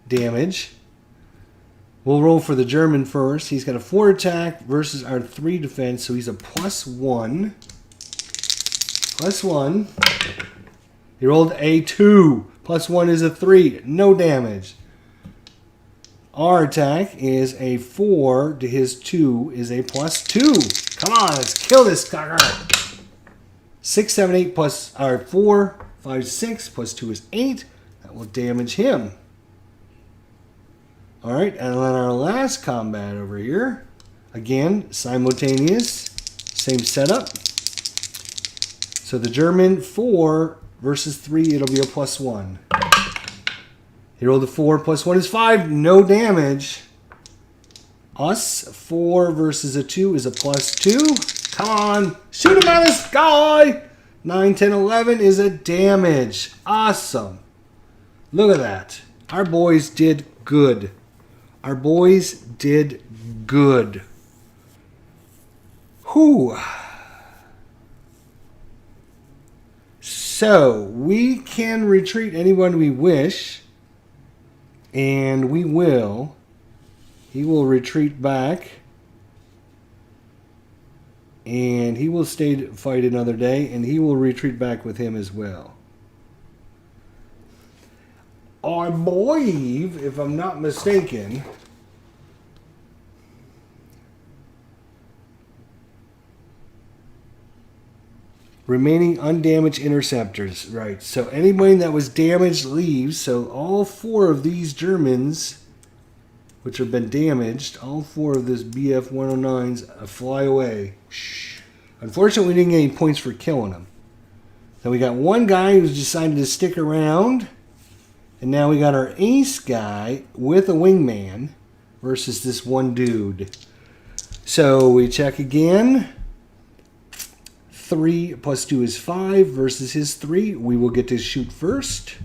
damage. We'll roll for the German first. He's got a 4 attack versus our 3 defense, so he's a +1. +1. He rolled a 2. +1 is a 3. No damage. Our attack is a 4 to his 2 is a +2. Come on, let's kill this cocker. 6, 7, 8 plus our 4, 5, 6 plus 2 is 8. That will damage him. All right, and then our last combat over here. Again, simultaneous. Same setup. So the German 4 versus 3, it'll be a +1. He rolled a 4, +1 is 5, no damage. Us, 4 versus a 2 is a +2. Come on, shoot him out of the sky. 9, 10, 11 is a damage. Awesome. Look at that. Our boys did good. Our boys did good. Whew. So, we can retreat anyone we wish. And we will. He will retreat back. And he will stay to fight another day. And he will retreat back with him as well. I believe, if I'm not mistaken, Remaining undamaged interceptors. Right. So anybody that was damaged leaves. So all 4 of these Germans, which have been damaged, all 4 of this BF 109s fly away. Shh. Unfortunately, we didn't get any points for killing them. So we got one guy who's decided to stick around. And now we got our ace guy with a wingman versus this one dude. So we check again. 3 plus 2 is 5 versus his 3. We will get to shoot first.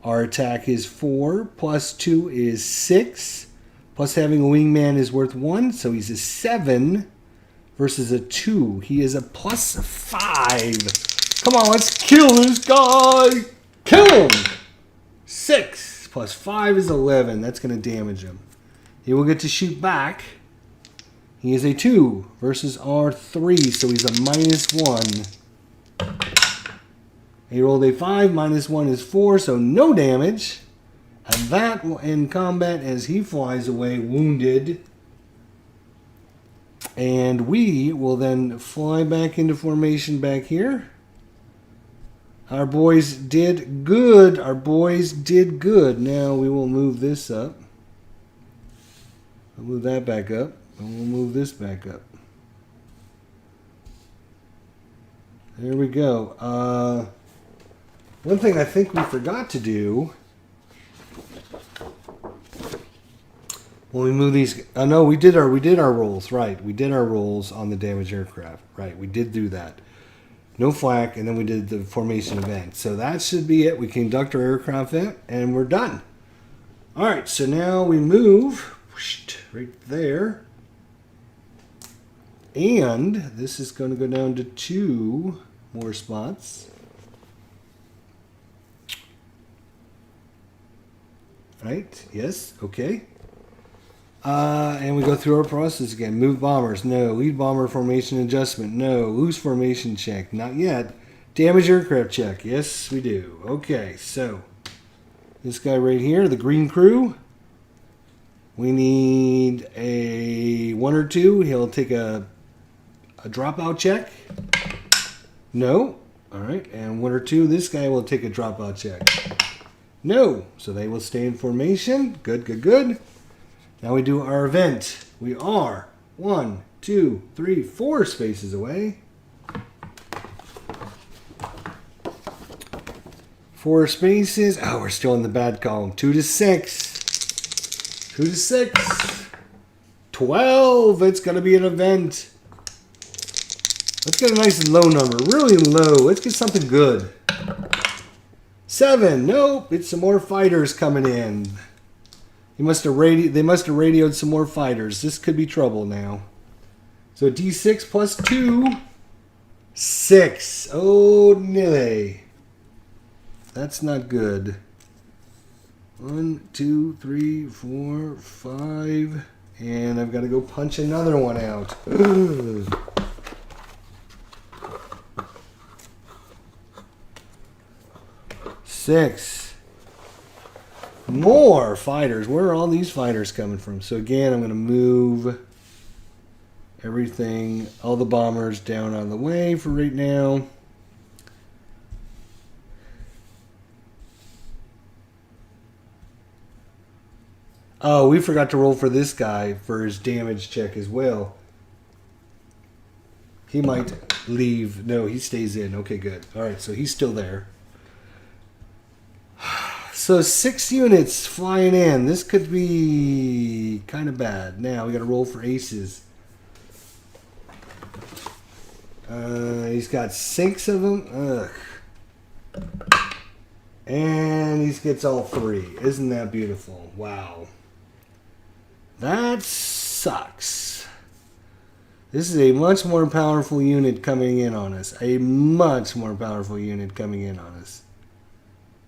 Our attack is 4 plus 2 is 6. Plus having a wingman is worth 1. So he's a 7 versus a 2. He is a plus 5. Come on, let's kill this guy. Kill him. 6 plus 5 is 11. That's going to damage him. He will get to shoot back. He is a 2 versus our 3, so he's a -1. He rolled a 5, -1 is 4, so no damage. And that will end combat as he flies away wounded. And we will then fly back into formation back here. Our boys did good. Our boys did good. Now we will move this up. I'll move that back up. And we'll move this back up. There we go. One thing I think we forgot to do when we move these. No, we did our rolls. Right, we did our rolls on the damaged aircraft. Right, we did do that. No flak, and then we did the formation event. So that should be it. We conduct our aircraft event, and we're done. All right, so now we move right there. And this is going to go down to 2 more spots. Right? Yes. Okay. And we go through our process again. Move bombers. No. Lead bomber formation adjustment. No. Loose formation check. Not yet. Damage aircraft check. Yes, we do. Okay. So this guy right here, the green crew. We need a 1 or 2. He'll take a dropout check. No. All right. And 1 or 2. This guy will take a dropout check. No. So they will stay in formation. Good, good, good. Now we do our event. We are 1, 2, 3, 4 spaces away. 4 spaces. Oh, we're still in the bad column. 2 to 6. 2 to 6. 12. It's going to be an event. Let's get a nice low number. Really low. Let's get something good. 7. Nope. It's some more fighters coming in. They must have radioed some more fighters. This could be trouble now. So D6 plus 2. 6. Oh, nilly. That's not good. 1, 2, 3, 4, 5. And I've got to go punch another one out. Ugh. Six. More fighters. Where are all these fighters coming from? So again, I'm going to move everything, all the bombers down on the way for right now. Oh, we forgot to roll for this guy for his damage check as well. He might leave. No, he stays in. Okay, good. All right, so he's still there. So 6 units flying in. This could be kind of bad. Now we got to roll for aces. He's got 6 of them. Ugh. And he gets all 3. Isn't that beautiful? Wow. That sucks. This is a much more powerful unit coming in on us. A much more powerful unit coming in on us.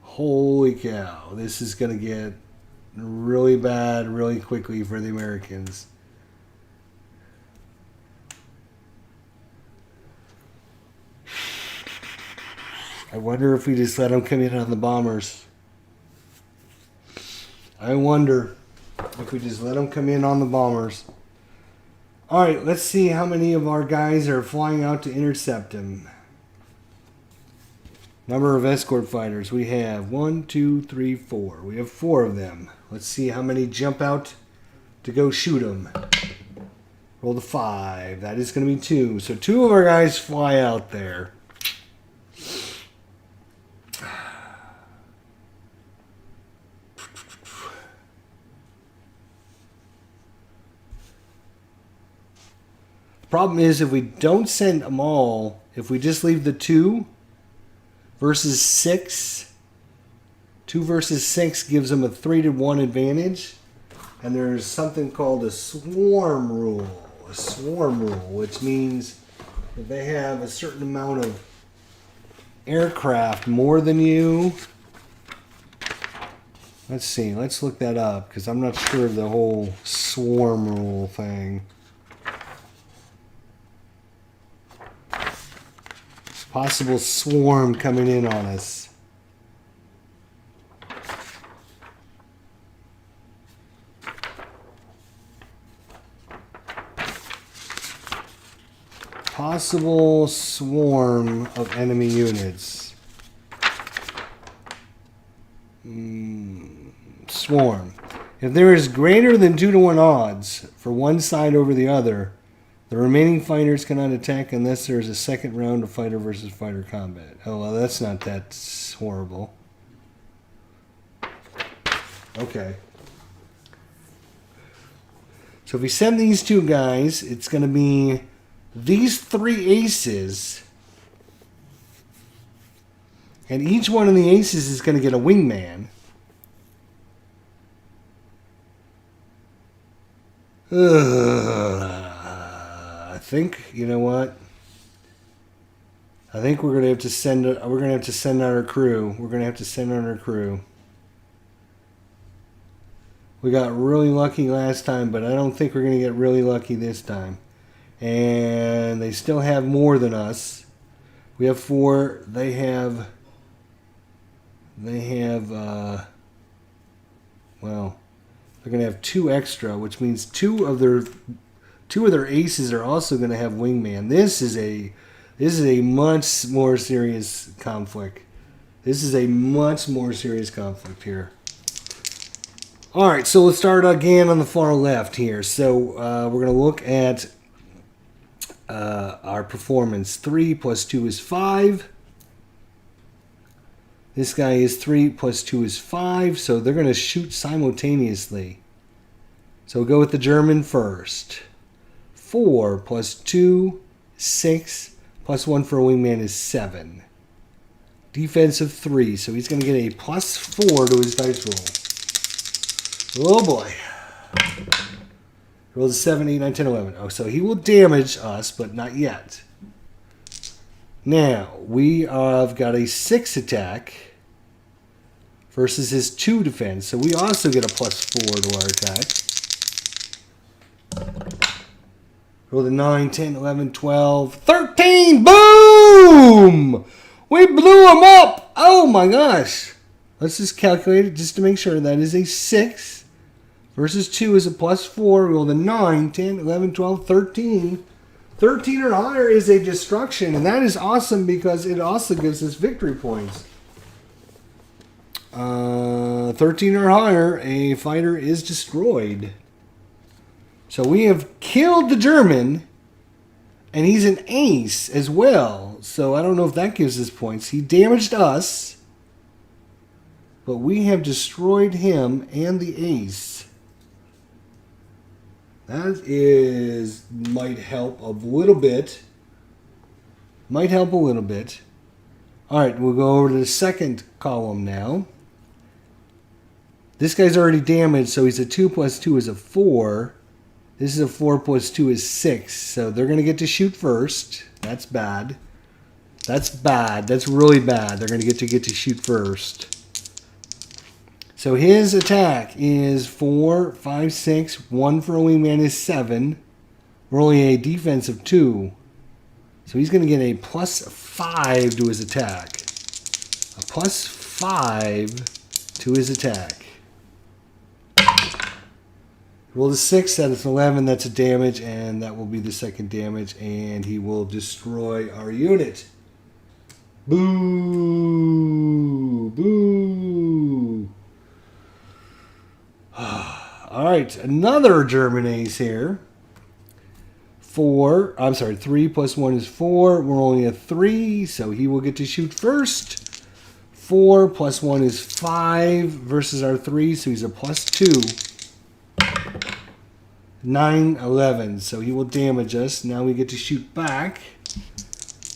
Holy cow. This is going to get really bad really quickly for the Americans. I wonder if we just let them come in on the bombers. I wonder if we just let them come in on the bombers. All right, let's see how many of our guys are flying out to intercept him. Number of escort fighters. We have 1, 2, 3, 4. We have 4 of them. Let's see how many jump out to go shoot them. Roll the 5. That is going to be 2. So 2 of our guys fly out there. The problem is if we don't send them all, if we just leave the 2 versus 6, 2 versus 6 gives them a 3-to-1 advantage. And there's something called a swarm rule. A swarm rule, which means if they have a certain amount of aircraft more than you. Let's see. Let's look that up because I'm not sure of the whole swarm rule thing. Possible swarm coming in on us. Possible swarm of enemy units. Swarm. If there is greater than 2-to-1 odds for one side over the other, the remaining fighters cannot attack unless there is a second round of fighter versus fighter combat. Oh, well, that's not that horrible. Okay. So if we send these 2 guys, it's going to be these 3 aces. And each one of the aces is going to get a wingman. I think, you know what? I think we're gonna have to send. We're gonna have to send out our crew. We're gonna have to send out our crew. We got really lucky last time, but I don't think we're gonna get really lucky this time. And they still have more than us. We have 4. They have. Well, they're gonna have 2 extra, which means 2 of their aces are also gonna have wingman. This is a much more serious conflict. This is a much more serious conflict here. All right, so let's start again on the far left here. So we're gonna look at our performance. 3 plus 2 is 5. This guy is 3 plus 2 is 5, so they're going to shoot simultaneously. So we'll go with the German first. 4 plus 2, 6, plus 1 for a wingman is 7. Defense of 3, so he's going to get a plus 4 to his dice roll. Oh boy. Rolls a 7, 8, 9, 10, 11. Oh, so he will damage us, but not yet. Now, we have got a 6 attack versus his 2 defense. So we also get a plus 4 to our attack. Roll the 9, 10, 11, 12, 13. Boom! We blew him up! Oh my gosh. Let's just calculate it just to make sure. That is a 6 versus 2 is a plus 4. Roll the 9, 10, 11, 12, 13. 13 or higher is a destruction, and that is awesome because it also gives us victory points. 13 or higher, a fighter is destroyed. So we have killed the German, and he's an ace as well. So I don't know if that gives us points. He damaged us, but we have destroyed him and the ace. That might help a little bit. Might help a little bit. All right, we'll go over to the second column now. This guy's already damaged, so he's a 2 plus 2 is a 4. This is a 4 plus 2 is 6. So they're going to get to shoot first. That's bad. That's bad. That's really bad. They're going to get to shoot first. So his attack is 4, 5, 6. 1 for a wingman is 7. Rolling a defense of 2. So he's going to get a plus 5 to his attack. A plus 5 to his attack. Roll a 6, that is 11. That's a damage, and that will be the second damage. And he will destroy our unit. Boo! right, another German ace here. 3 plus 1 is 4. We're only at 3, so he will get to shoot first. 4 plus 1 is 5 versus our 3, so he's a plus 2. 9, 11, so he will damage us. Now we get to shoot back.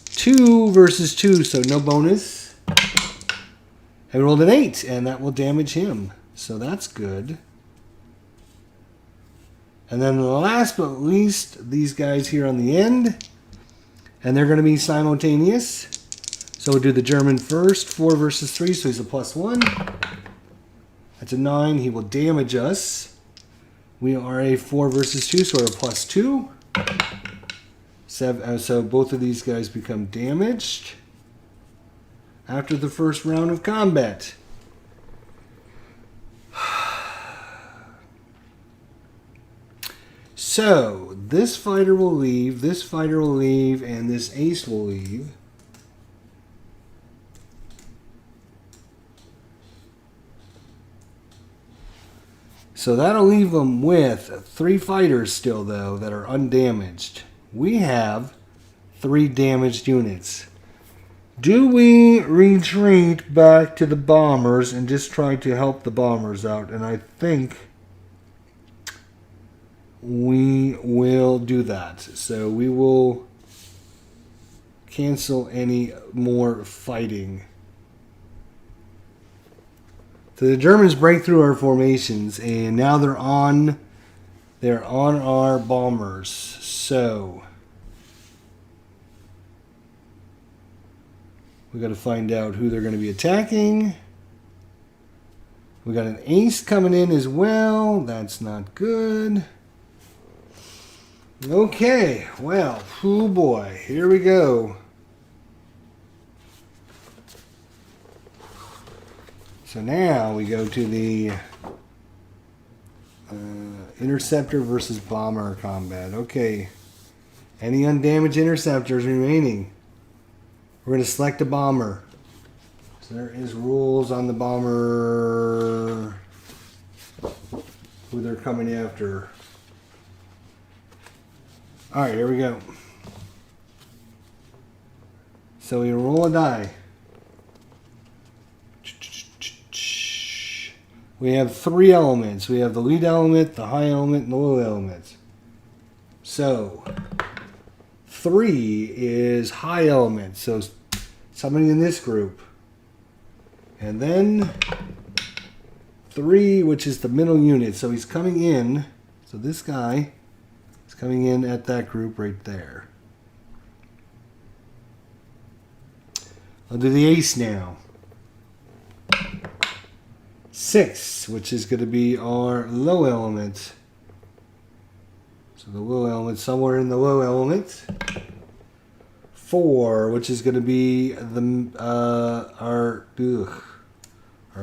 2 versus 2, so no bonus. And we rolled an 8, and that will damage him. So that's good. And then last but least, these guys here on the end. And they're going to be simultaneous. So we'll do the German first. 4 versus 3, so he's a plus 1. That's a 9. He will damage us. We are a 4 versus 2, so we're a plus 2. 7, so both of these guys become damaged after the first round of combat. So, this fighter will leave, and this ace will leave. So that'll leave them with 3 fighters still, though, that are undamaged. We have 3 damaged units. Do we retreat back to the bombers and just try to help the bombers out? And I think we will do that. So we will cancel any more fighting. So the Germans break through our formations, and now they're on our bombers. So we got to find out who they're going to be attacking. We got an ace coming in as well. That's not good. Okay, well, oh boy, here we go. So now we go to the interceptor versus bomber combat. Okay, any undamaged interceptors remaining? We're going to select a bomber. So there is rules on the bomber, who they're coming after. Alright, here we go. So we roll a die. We have 3 elements. We have the lead element, the high element, and the low element. So 3 is high element. So somebody in this group. And then 3, which is the middle unit. So he's coming in. So this guy is coming in at that group right there. I'll do the ace now. 6, which is going to be our low element. So the low element, somewhere in the low element. 4, which is going to be the our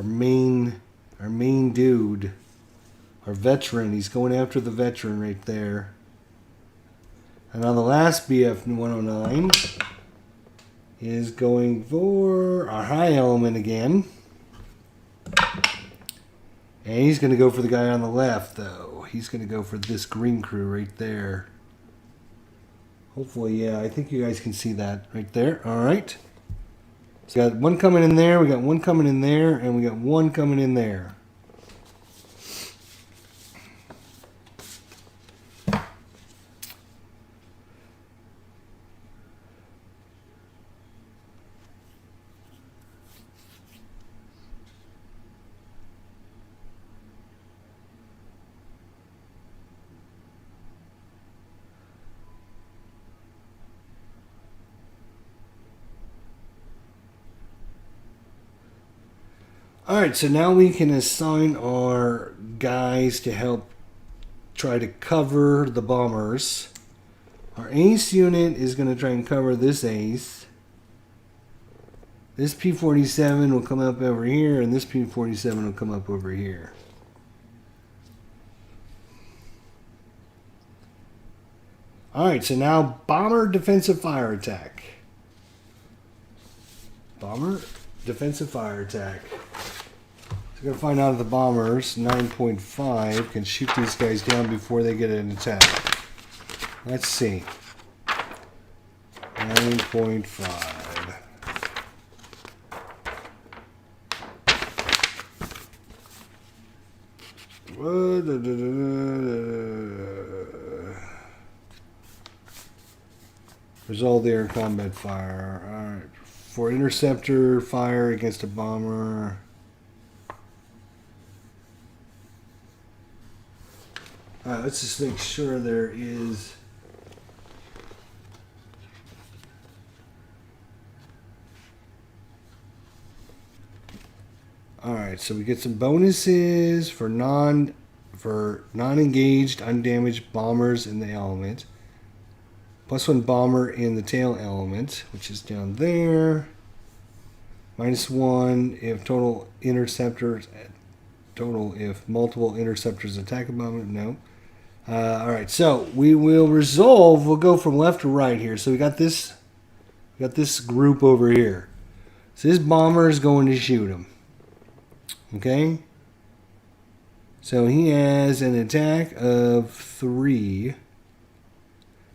main dude, our veteran. He's going after the veteran right there. And on the last BF 109 is going for our high element again. And he's going to go for the guy on the left, though. He's going to go for this green crew right there. Hopefully, yeah, I think you guys can see that right there. All right. So we got one coming in there, we got one coming in there, and we got one coming in there. Alright, so now we can assign our guys to help try to cover the bombers. Our ace unit is going to try and cover this ace. This P-47 will come up over here, and this P-47 will come up over here. Alright, so now bomber defensive fire attack. Bomber defensive fire attack. So We're going to find out if the bombers, 9.5, can shoot these guys down before they get an attack. Let's see. 9.5. Resolve the air combat fire. Alright. For interceptor fire against a bomber. Alright, let's just make sure there is. Alright, so we get some bonuses for non-engaged, undamaged bombers in the element. +1 bomber in the tail element, which is down there. -1 if total interceptors. Total if multiple interceptors attack a bomber. No. Alright, so we will resolve. We'll go from left to right here. So we got this group over here. So this bomber is going to shoot him. Okay. So he has an attack of 3.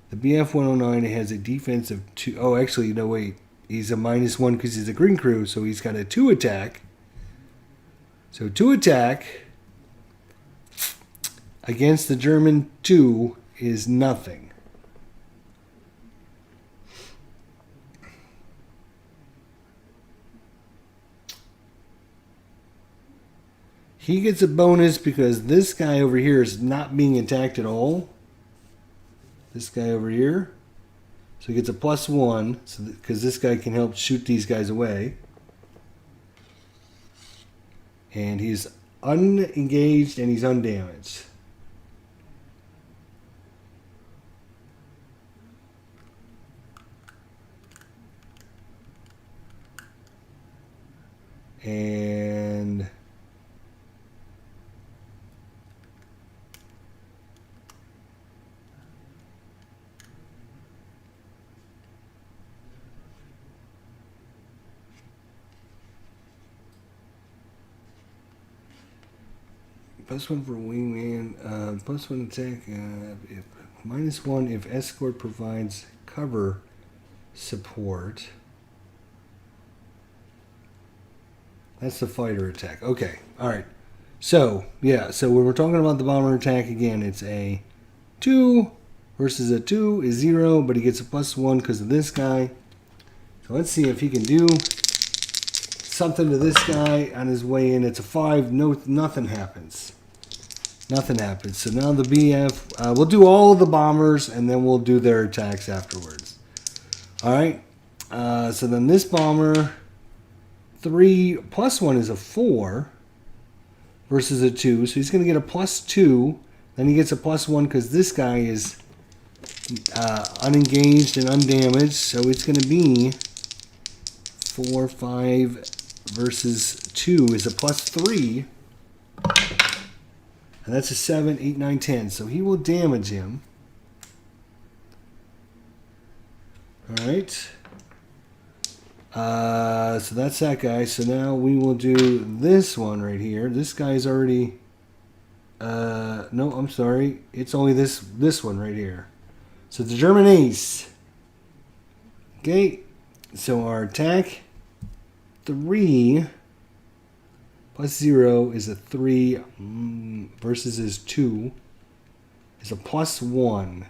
The BF-109 has a defense of 2. Oh, actually, no, wait. He's a -1 because he's a green crew, so he's got a 2 attack. So 2 attack against the German 2 is nothing. He gets a bonus because this guy over here is not being attacked at all. This guy over here. So he gets a +1 because this guy can help shoot these guys away. And he's unengaged and he's undamaged. And +1 for wingman, +1 attack, if -1 if escort provides cover support. That's the fighter attack. Okay, alright. So, yeah, so when we're talking about the bomber attack again, it's a 2 versus a 2 is 0, but he gets a +1 because of this guy. So let's see if he can do something to this guy on his way in. It's a 5. No, nothing happens. Nothing happens. So now the BF, we'll do all of the bombers and then we'll do their attacks afterwards. Alright. So then this bomber, 3 +1 is a 4 versus a 2. So he's going to get a +2. Then he gets a +1 because this guy is unengaged and undamaged. So it's going to be 4, 5 versus 2 is a +3. And that's a 7, 8, 9, 10. So he will damage him. Alright. So that's that guy. So now we will do this one right here. This guy's already... no, I'm sorry. It's only this one right here. So the German ace. Okay. So our attack, 3... +0 is a 3 versus his 2 is a +1.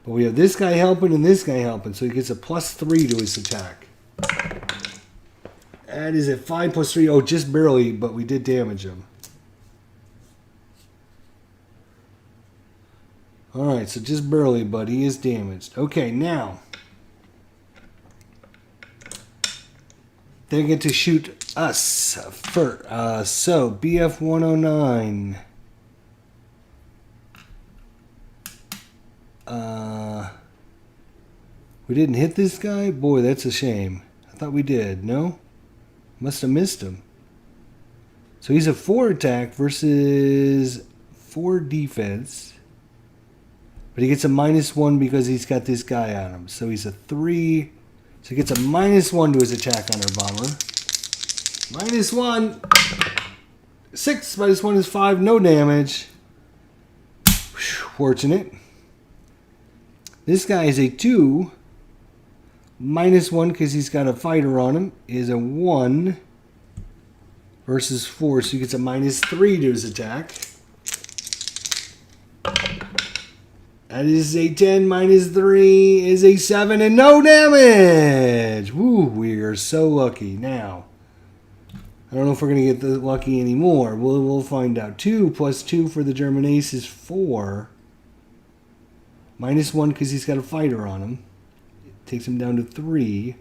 But we have this guy helping and this guy helping, so he gets a +3 to his attack. That is a 5 + 3. Oh, just barely, but we did damage him. Alright, so just barely, but he is damaged. Okay, now they get to shoot us first. So BF-109. We didn't hit this guy? Boy, that's a shame. I thought we did. No? Must have missed him. So he's a 4 attack versus 4 defense. But he gets a -1 because he's got this guy on him. So he's a 3. So he gets a -1 to his attack on our bomber. -1. 6 minus 1 is 5. No damage. Fortunate. This guy is a 2. Minus 1 because he's got a fighter on him is a 1 versus 4. So he gets a minus 3 to his attack. That is a 10 minus 3 is a 7 and no damage. Woo, we are so lucky. Now, I don't know if we're going to get lucky anymore. We'll find out. 2 plus 2 for the German ace is 4. Minus 1 because he's got a fighter on him. It takes him down to 3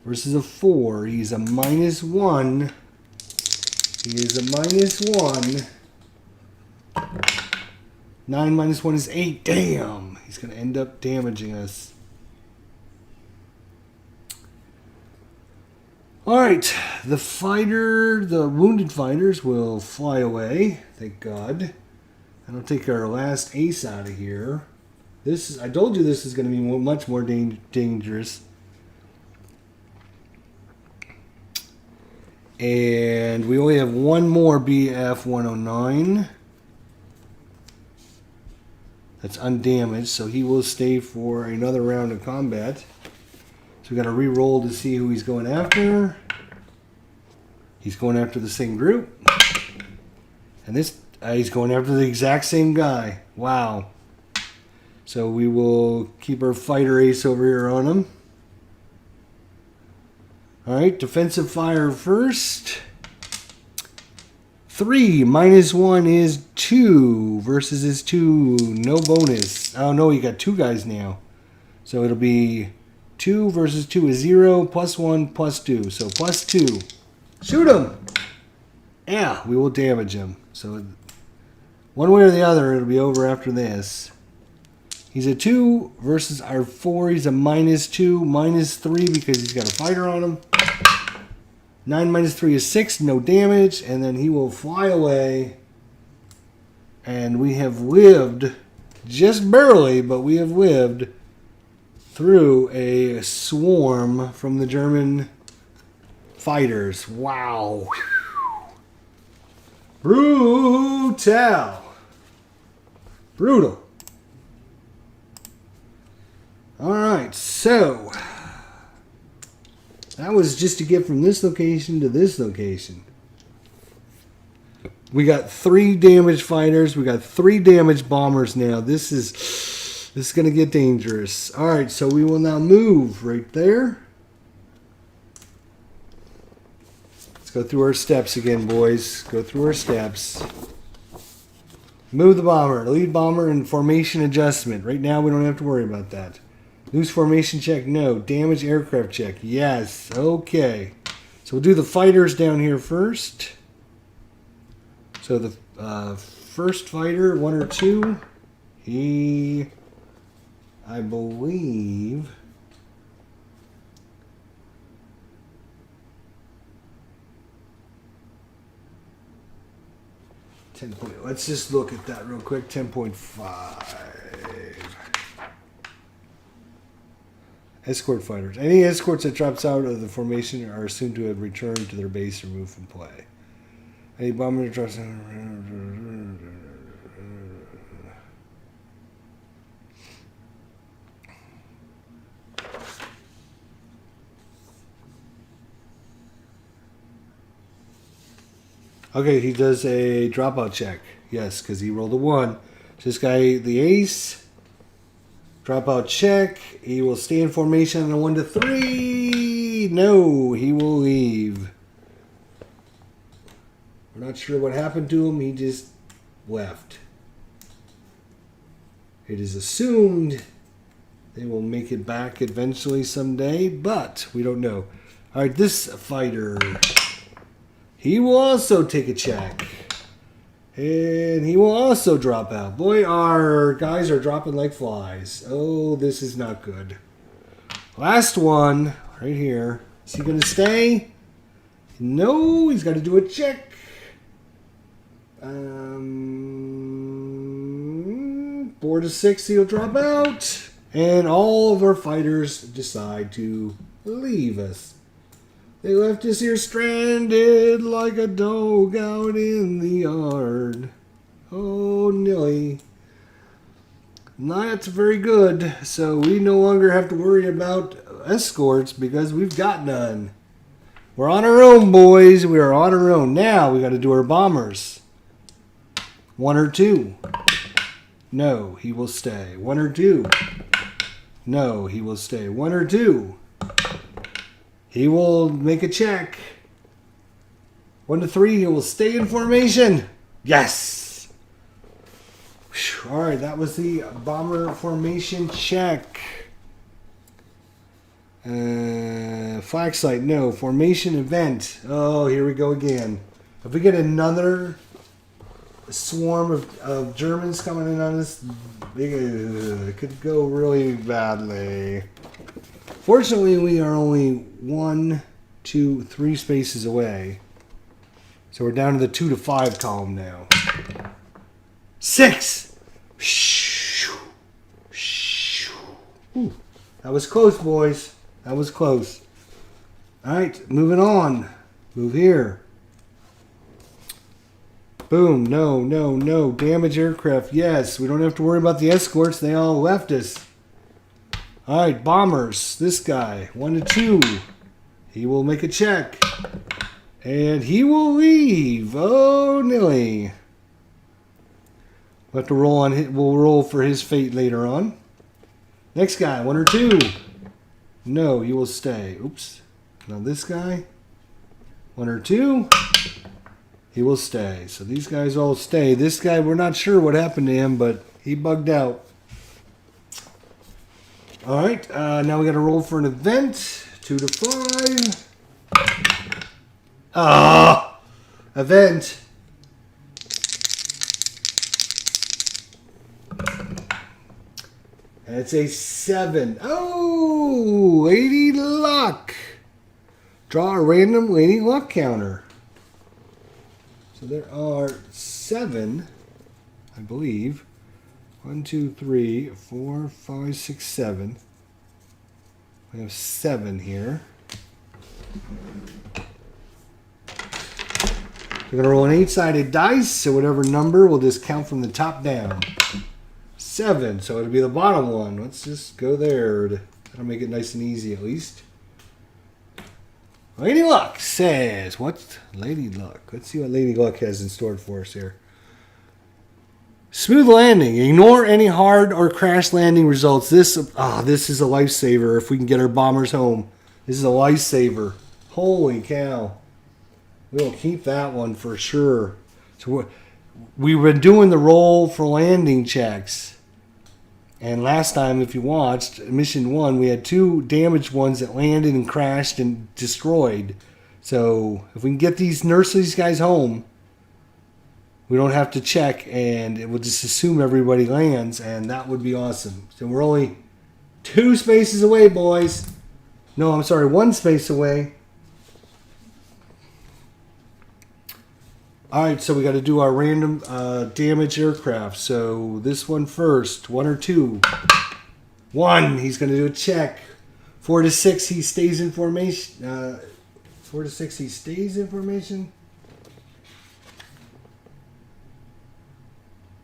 versus a 4. He's a minus 1. He is a minus 1. 9 minus 1 is 8. Damn. He's going to end up damaging us. Alright. The wounded fighters will fly away. Thank God. And I'll take our last ace out of here. I told you this is going to be much more dangerous. And we only have one more BF 109. That's undamaged, so he will stay for another round of combat. So we got to re-roll to see who he's going after. He's going after the same group. And this, he's going after the exact same guy. Wow. So we will keep our fighter ace over here on him. Alright, defensive fire first. 3 minus 1 is 2 versus his 2. No bonus. Oh no, he got 2 guys now. So it'll be 2 versus 2 is 0, plus 1, plus 2. So plus 2. Shoot him! Yeah, we will damage him. So one way or the other, it'll be over after this. He's a 2 versus our 4. He's a minus 2, minus 3 because he's got a fighter on him. 9 minus 3 is 6, no damage. And then he will fly away. And we have lived, just barely, but we have lived through a swarm from the German fighters. Wow. Brutal. Brutal. Alright, so that was just to get from this location to this location. We got 3 damaged fighters. We got 3 damaged bombers now. This is going to get dangerous. Alright, so we will now move right there. Let's go through our steps again, boys. Go through our steps. Move the bomber. Lead bomber and formation adjustment. Right now, we don't have to worry about that. Loose formation check, no. Damage aircraft check, yes. Okay. So we'll do the fighters down here first. So the first fighter, 1 or 2, he, I believe, let's just look at that real quick. 10.5. Escort fighters. Any escorts that drops out of the formation are assumed to have returned to their base or moved from play. Any bomber that drops out. Okay, he does a dropout check. Yes, because he rolled a 1. This guy, the ace. Dropout check. He will stay in formation on a 1 to 3. No, he will leave. We're not sure what happened to him. He just left. It is assumed they will make it back eventually someday, but we don't know. All right, this fighter, he will also take a check. And he will also drop out. Boy, our guys are dropping like flies. Oh, this is not good. Last one, right here. Is he going to stay? No, he's got to do a check. 4 to 6, he'll drop out. And all of our fighters decide to leave us. They left us here stranded like a dog out in the yard. Oh, Nilly. That's very good. So we no longer have to worry about escorts because we've got none. We're on our own, boys. We are on our own. Now we got to do our bombers. 1 or 2. No, he will stay. 1 or 2. No, he will stay. 1 or 2. He will make a check. 1 to 3. He will stay in formation. Yes. Whew. All right, that was the bomber formation check. Flag site, no. Formation event. Oh, here we go again. If we get another swarm of Germans coming in on us, it could go really badly. Fortunately, we are only 1, 2, 3 spaces away. So we're down to the 2 to 5 column now. 6! Ooh, that was close, boys. That was close. Alright, moving on. Move here. Boom. No, no, no. Damage aircraft. Yes, we don't have to worry about the escorts. They all left us. Alright, bombers. This guy. 1 to 2. He will make a check. And he will leave. Oh, Nilly. We'll have to roll on. We'll roll for his fate later on. Next guy. 1 or 2. No, he will stay. Oops. Now this guy. 1 or 2. He will stay. So these guys all stay. This guy, we're not sure what happened to him, but he bugged out. All right. Now we got to roll for an event. 2 to 5. Event. And it's a 7. Oh, Lady Luck. Draw a random Lady Luck counter. So there are 7, I believe. 1, 2, 3, 4, 5, 6, 7. We have 7 here. We're going to roll an 8-sided dice, so whatever number, we'll just count from the top down. 7, so it'll be the bottom one. Let's just go there. That'll make it nice and easy at least. Lady Luck says, what's Lady Luck? Let's see what Lady Luck has in store for us here. Smooth landing. Ignore any hard or crash landing results. This is a lifesaver if we can get our bombers home. This is a lifesaver. Holy cow. We'll keep that one for sure. So we've been doing the roll for landing checks. And last time, if you watched, Mission 1, we had 2 damaged ones that landed and crashed and destroyed. So if we can get these guys home, we don't have to check, and it will just assume everybody lands, and that would be awesome. So we're only 2 spaces away, boys. No, I'm sorry, 1 space away. All right, so we got to do our random damage aircraft. So this one first, 1 or 2. 1, he's going to do a check. 4 to 6, he stays in formation. 4 to 6, he stays in formation.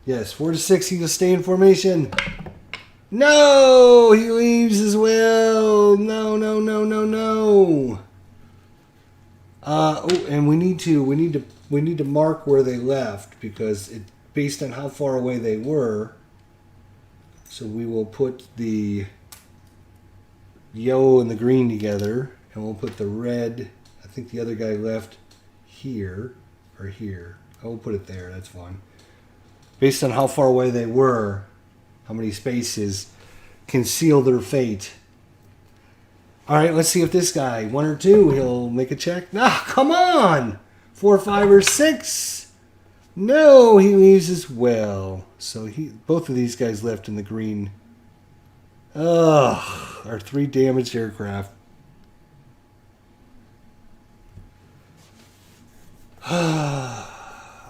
Yes, 4 to 6, he will stay in formation. No, he leaves as well. No, no, no, no, no. Oh, and we need to mark where they left because it based on how far away they were. So we will put the yellow and the green together, and we'll put the red. I think the other guy left here or here. I will put it there. That's fine. Based on how far away they were, how many spaces can seal their fate. All right, let's see if this guy, 1 or 2, he'll make a check. Ah, come on! 4, 5, or 6. No, he leaves as well. So both of these guys left in the green. Ugh, our 3 damaged aircraft. All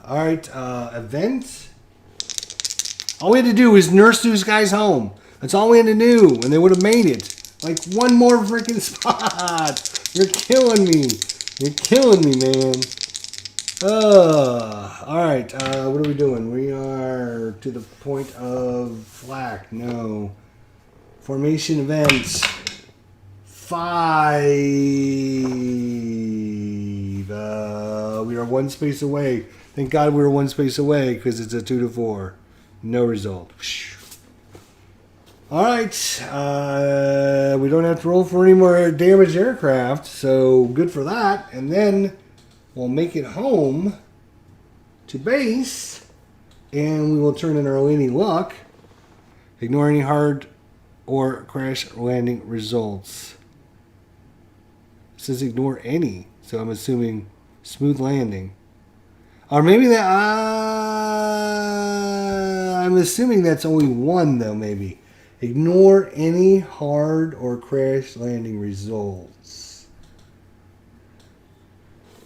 right, event. All we had to do was nurse those guys home. That's all we had to do, and they would have made it. Like 1 more freaking spot. You're killing me. You're killing me, man. Alright, what are we doing? We are to the point of flak. No. Formation events. 5. We are one space away. Thank God we were one space away because it's a 2 to 4. No result. Alright, we don't have to roll for any more damaged aircraft, so good for that. And then we'll make it home to base, and we will turn in our landing luck. Ignore any hard or crash landing results. It says ignore any, so I'm assuming smooth landing. Or maybe that, I'm assuming that's only one though, maybe. Ignore any hard or crash landing results.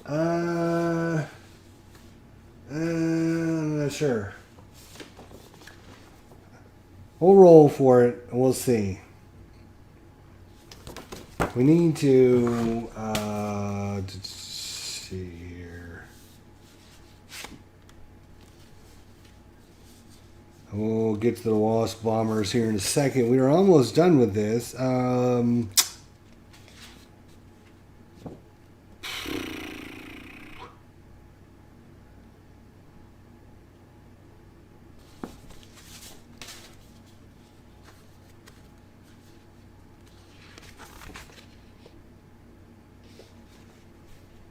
I'm not sure. We'll roll for it and we'll see. We need to see here. We'll get to the Wasp bombers here in a second. We are almost done with this.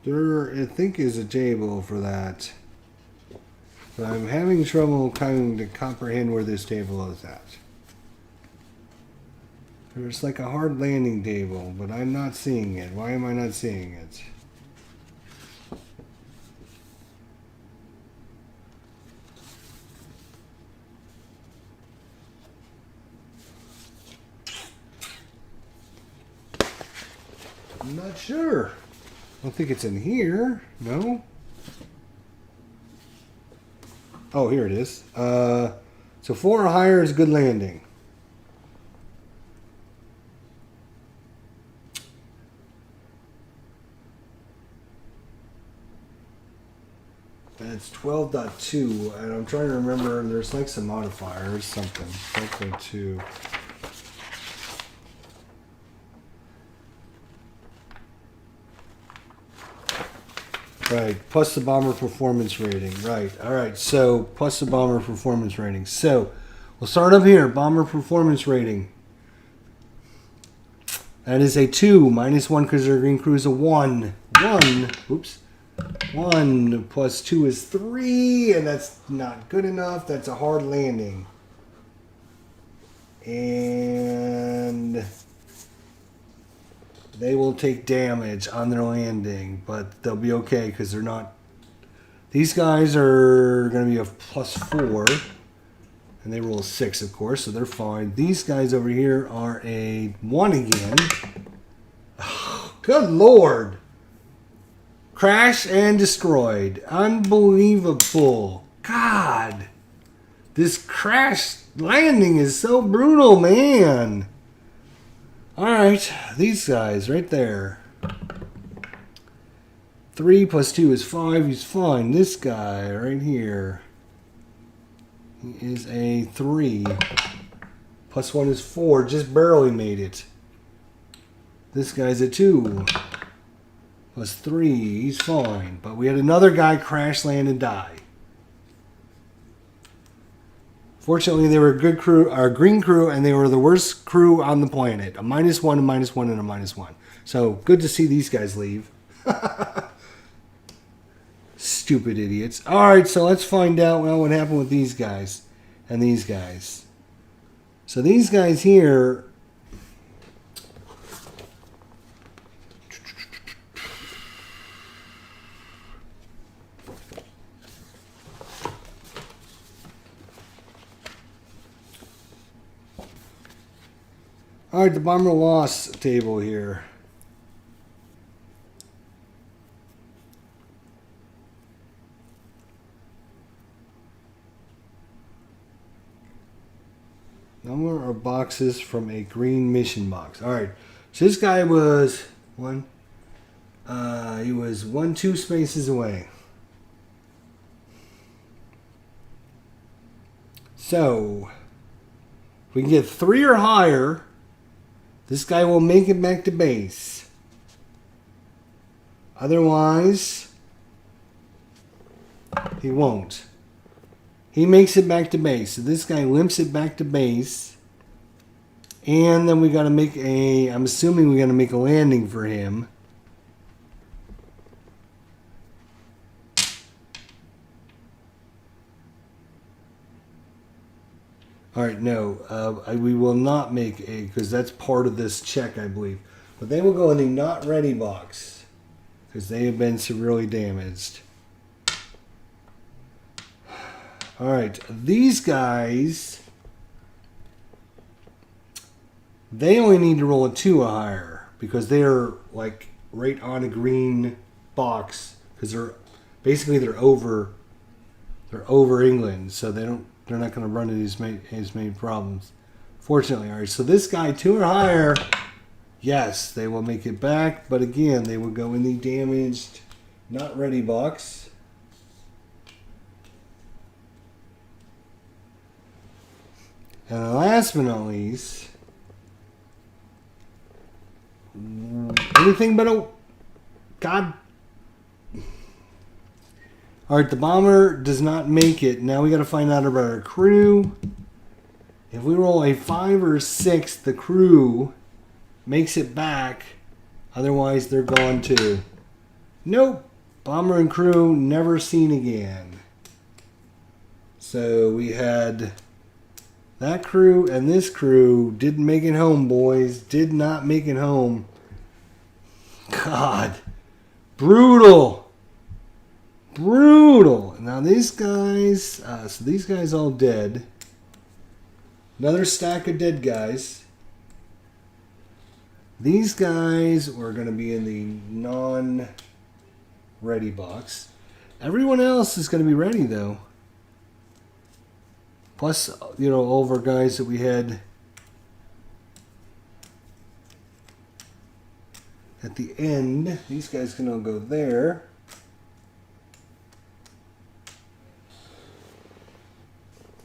There, I think, is a table for that. But I'm having trouble coming to comprehend where this table is at. There's like a hard landing table, but I'm not seeing it. Why am I not seeing it? I'm not sure. I don't think it's in here. No? Oh, here it is. So 4 or higher is good landing. That's 12.2, and I'm trying to remember, there's like some modifiers, something. 12.2. Right, plus the bomber performance rating. Right, all right, so plus the bomber performance rating. So we'll start up here, bomber performance rating. That is a 2, -1 because their green crew is a 1. 1, oops. 1 plus 2 is 3, and that's not good enough. That's a hard landing. And they will take damage on their landing, but they'll be okay because they're not... These guys are going to be a +4, and they roll a 6, of course, so they're fine. These guys over here are a 1 again. Oh, good Lord. Crash and destroyed. Unbelievable. God. This crash landing is so brutal, man. Alright, these guys right there. 3 plus 2 is 5. He's fine. This guy right here. He is a 3. Plus 1 is 4. Just barely made it. This guy's a 2. Plus 3. He's fine. But we had another guy crash land and die. Fortunately, they were a good crew, our green crew, and they were the worst crew on the planet. A -1, a -1, and a -1. So, good to see these guys leave. Stupid idiots. Alright, so let's find out what happened with these guys and these guys. So, these guys here... Alright, the bomber loss table here. Number of boxes from a green mission box. Alright, so this guy was 1, He was 1-2 spaces away. So, if we can get 3 or higher, this guy will make it back to base. Otherwise, he won't. He makes it back to base. So this guy limps it back to base. And then we got to make a... I'm assuming we got to make a landing for him. Alright, no. We will not make a... Because that's part of this check, I believe. But they will go in the not ready box. Because they have been severely damaged. Alright, these guys... They only need to roll a 2 or higher. Because they're like right on a green box. Because they're over England. So they're not going to run into as many problems. Fortunately, alright, so this guy 2 or higher... Yes, they will make it back, but again, they will go in the damaged, not ready box. And last but not least, anything but a... God. Alright, the bomber does not make it. Now we got to find out about our crew. If we roll a 5 or 6, the crew... makes it back. Otherwise, they're gone too. Nope. Bomber and crew never seen again. So we had that crew and this crew didn't make it home, boys. Did not make it home. God. Brutal. Brutal. Now these guys, so these guys all dead. Another stack of dead guys. These guys are going to be in the non-ready box. Everyone else is going to be ready, though. Plus, all of our guys that we had at the end. These guys can all go there.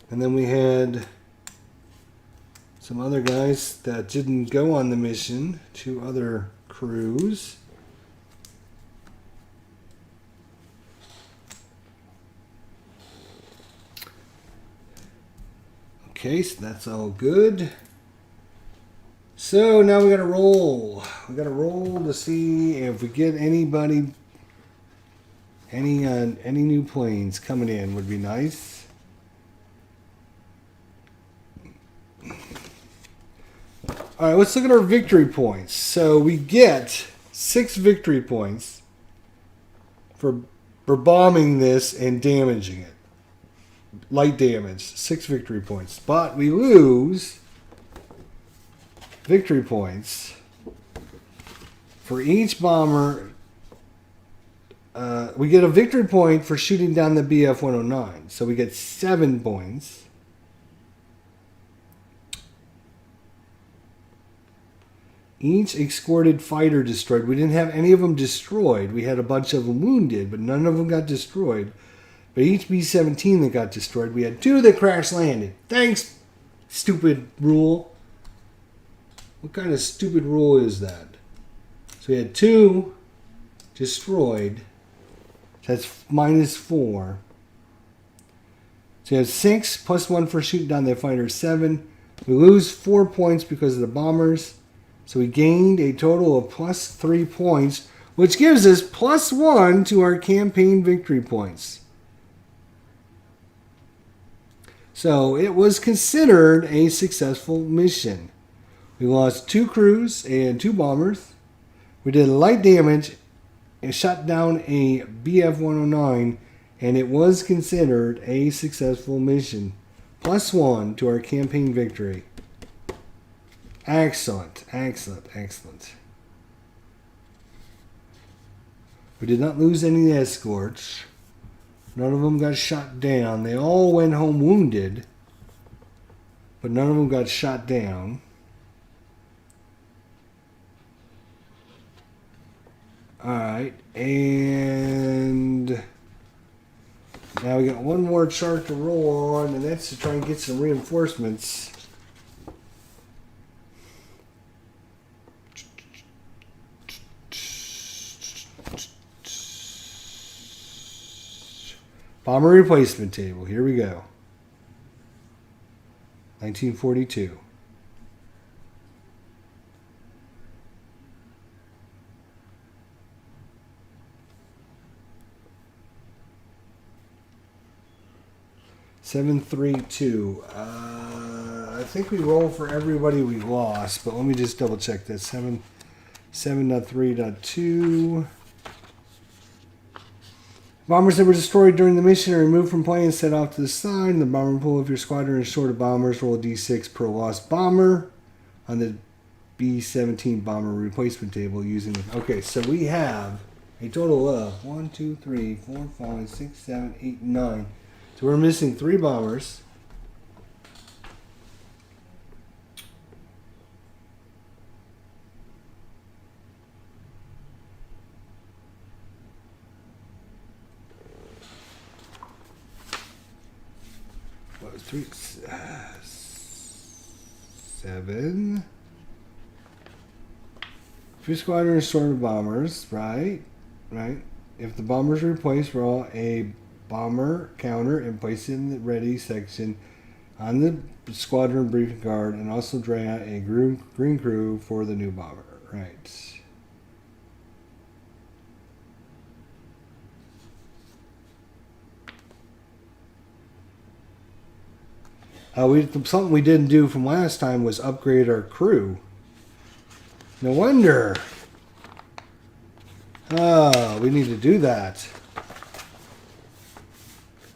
And then we had... some other guys that didn't go on the mission. 2 other crews. Okay, so that's all good. So now we gotta roll. We gotta roll to see if we get anybody, any new planes coming in would be nice. All right, let's look at our victory points. So we get 6 victory points for bombing this and damaging it. Light damage, 6 victory points. But we lose victory points for each bomber. We get a victory point for shooting down the BF-109. So we get 7 points. Each escorted fighter destroyed. We didn't have any of them destroyed. We had a bunch of them wounded, but none of them got destroyed. But each B-17 that got destroyed, we had 2 that crash landed. Thanks, stupid rule. What kind of stupid rule is that? So we had 2 destroyed. That's -4. So you have 6 plus 1 for shooting down the fighter, 7. We lose 4 points because of the bombers. So we gained a total of +3 points, which gives us +1 to our campaign victory points. So it was considered a successful mission. We lost 2 crews and 2 bombers. We did light damage and shot down a BF-109, and it was considered a successful mission. +1 to our campaign victory. Excellent, excellent, excellent. We did not lose any escorts. None of them got shot down. They all went home wounded, but none of them got shot down. Alright, and now we got one more chart to roll on, and that's to try and get some reinforcements. Bomber replacement table. Here we go. 1942. $732. I think we roll for everybody we lost, but let me just double check that. 7.3.2. Bombers that were destroyed during the mission are removed from plane and set off to the side. The bomber pool of your squadron is short of bombers. Roll a d6 per lost bomber on the B-17 bomber replacement table using the... Okay, so we have a total of 1, 2, 3, 4, 5, 6, 7, 8, 9. So we're missing 3 bombers. What, 3, 7. 3 squadron is short of bombers, right? Right. If the bombers are replaced, roll a bomber counter and place it in the ready section on the squadron briefing card, and also draw out a green crew for the new bomber. Right. Something we didn't do from last time was upgrade our crew. No wonder. Oh, we need to do that.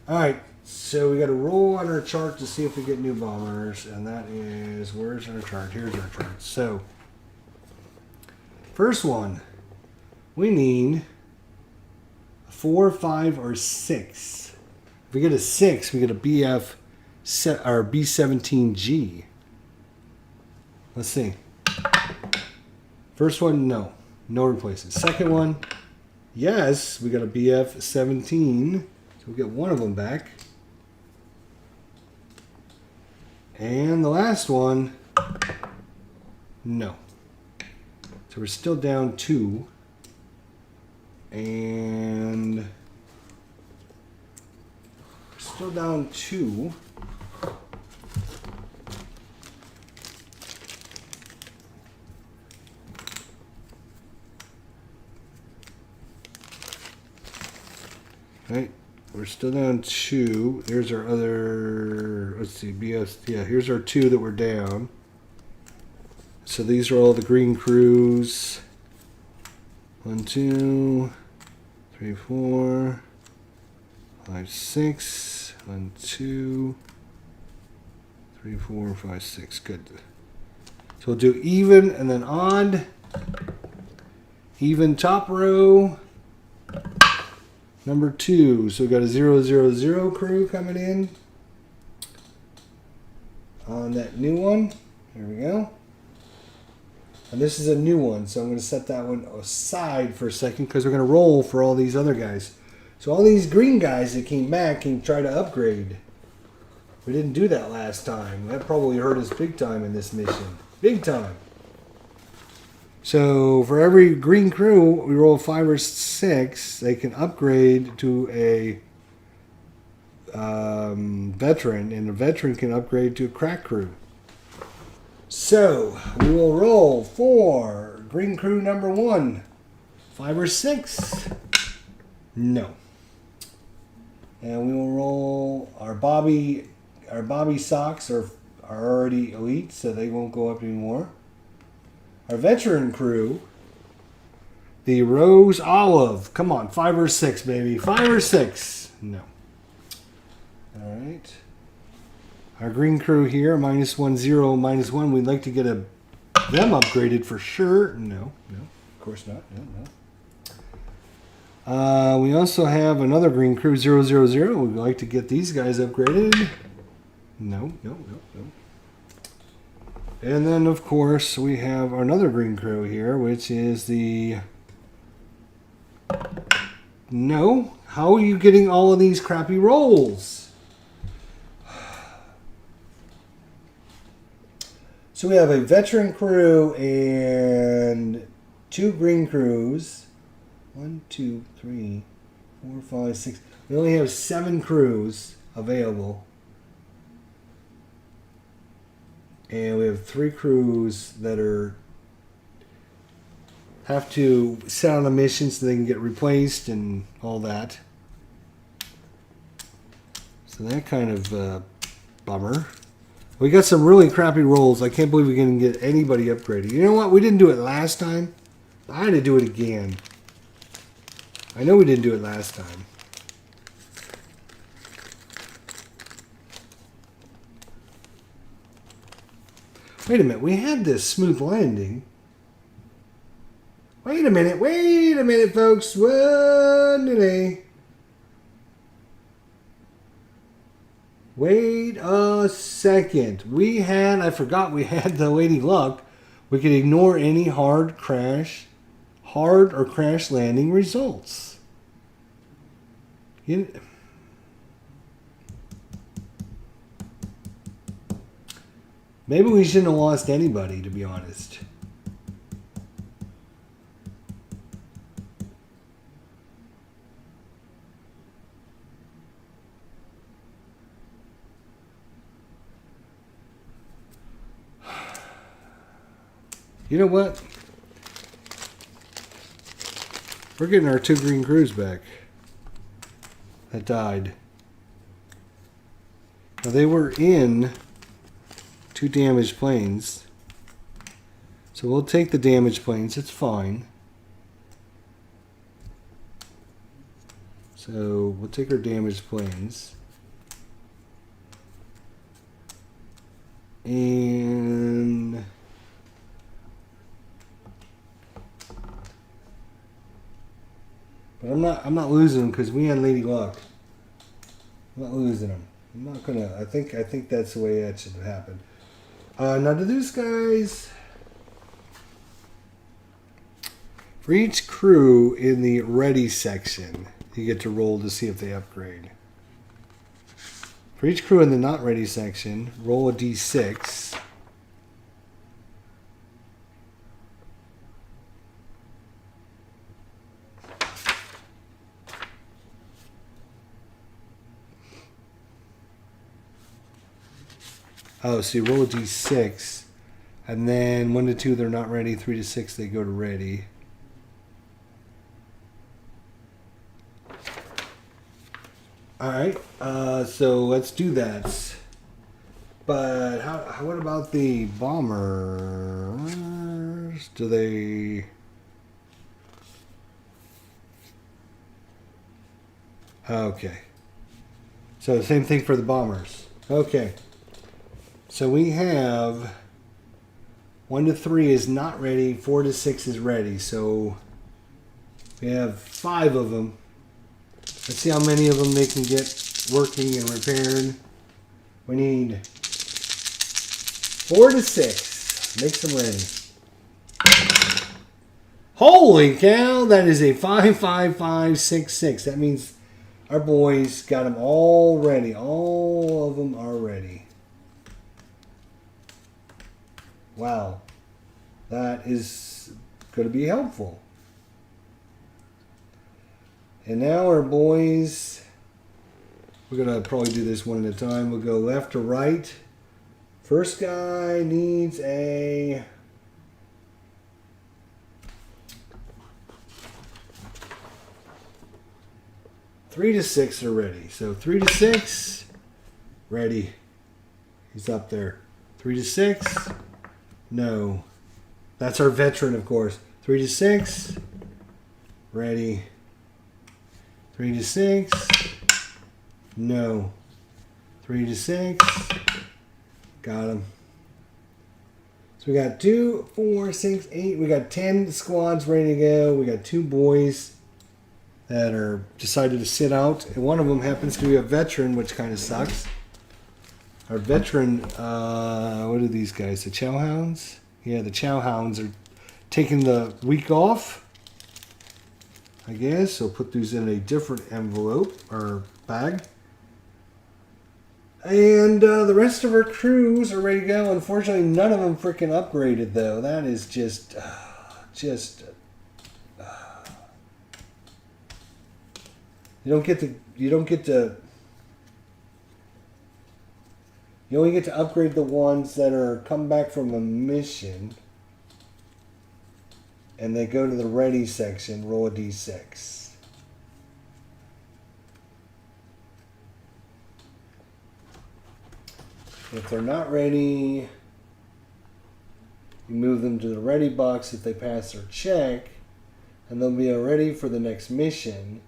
Alright, so we got to roll on our chart to see if we get new bombers, and that is, where's our chart? Here's our chart. So, first one, we need a 4, 5, or 6. If we get a 6, we get a B-17G. Let's see. First one, no replaces. Second one, yes, we got a BF-17. So we get one of them back. And the last one, no. So we're still down 2. And we're still down 2. Right. We're still down 2. There's our other, let's see, BS. Yeah, here's our 2 that we're down. So these are all the green crews. 1, 2, 3, 4, 5, 6. 1, 2, 3, 4, 5, 6. Good. So we'll do even and then odd. Even top row. Number 2, so we got a 000 crew coming in on that new one. There we go. And this is a new one, so I'm going to set that one aside for a second because we're going to roll for all these other guys. So all these green guys that came back can try to upgrade. We didn't do that last time. That probably hurt us big time in this mission. Big time. So for every green crew, we roll 5 or 6. They can upgrade to a veteran, and a veteran can upgrade to a crack crew. So we will roll for green crew number 1. 5 or 6. No. And we will roll our Bobby socks are already elite, so they won't go up anymore. Our veteran crew, the Rose Olive. Come on, 5 or 6, baby. 5 or 6. No. All right. Our green crew here, -1, 0, -1. We'd like to get them upgraded for sure. No, of course not. No. We also have another green crew, 000. We'd like to get these guys upgraded. No. And then, of course, we have another green crew here, which is the No. How are you getting all of these crappy rolls? So we have a veteran crew and 2 green crews. 1, 2, 3, 4, 5, 6. We only have 7 crews available. And we have 3 crews that have to set on a mission so they can get replaced and all that. So that kind of bummer. We got some really crappy rolls. I can't believe we didn't get anybody upgraded. You know what? We didn't do it last time. I had to do it again. I know we didn't do it last time. Wait a minute. We had this smooth landing. Wait a minute, folks. One today. Wait a second. I forgot we had the Lady Luck. We could ignore any hard or crash landing results. Maybe we shouldn't have lost anybody, to be honest. You know what? We're getting our 2 green crews back that died. Now they were in 2 damaged planes. So we'll take the damaged planes. It's fine. So we'll take our damaged planes. And but I'm not losing them because we had Lady Luck. I'm not losing them. I'm not gonna. I think that's the way that should have happened. Now to these guys, for each crew in the ready section, you get to roll to see if they upgrade. For each crew in the not ready section, roll a d6. Oh, so you roll a d6, and then 1 to 2 they're not ready, 3 to 6 they go to ready. All right, so let's do that. But what about the bombers? Do they? Okay. So the same thing for the bombers. Okay. So we have 1 to 3 is not ready, 4 to 6 is ready. So we have 5 of them. Let's see how many of them they can get working and repaired. We need 4 to 6. Make them ready. Holy cow, that is a 55566. That means our boys got them all ready. All of them are ready. Wow, that is going to be helpful. And now our boys, we're going to probably do this one at a time. We'll go left to right. First guy needs a... Three to 6 are ready. So 3 to 6, ready. He's up there. 3 to 6. No. That's our veteran, of course. 3 to 6. Ready. 3 to 6. No. 3 to 6. Got him. So we got 2, 4, 6, 8. We got 10 squads ready to go. We got 2 boys that are decided to sit out. And one of them happens to be a veteran, which kind of sucks. Our veteran, what are these guys? The Chow Hounds? Yeah, the Chow Hounds are taking the week off. I guess. So put these in a different envelope or bag. And the rest of our crews are ready to go. Unfortunately, none of them freaking upgraded though. That is just you only get to upgrade the ones that are come back from a mission. And they go to the ready section, roll a d6. If they're not ready, you move them to the ready box if they pass their check, and they'll be ready for the next mission.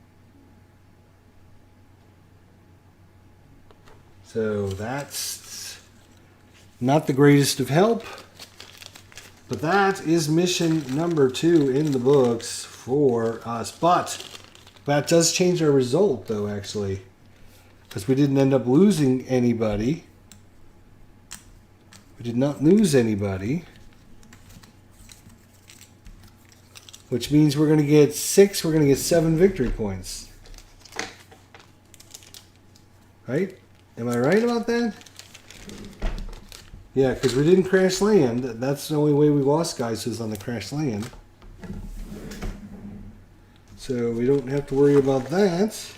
So that's not the greatest of help. But that is mission number 2 in the books for us. But that does change our result, though, actually. Because we didn't end up losing anybody. We did not lose anybody. Which means we're going to get 6, we're going to get 7 victory points. Right? Am I right about that? Yeah, because we didn't crash land. That's the only way we lost, guys, was on the crash land. So we don't have to worry about that.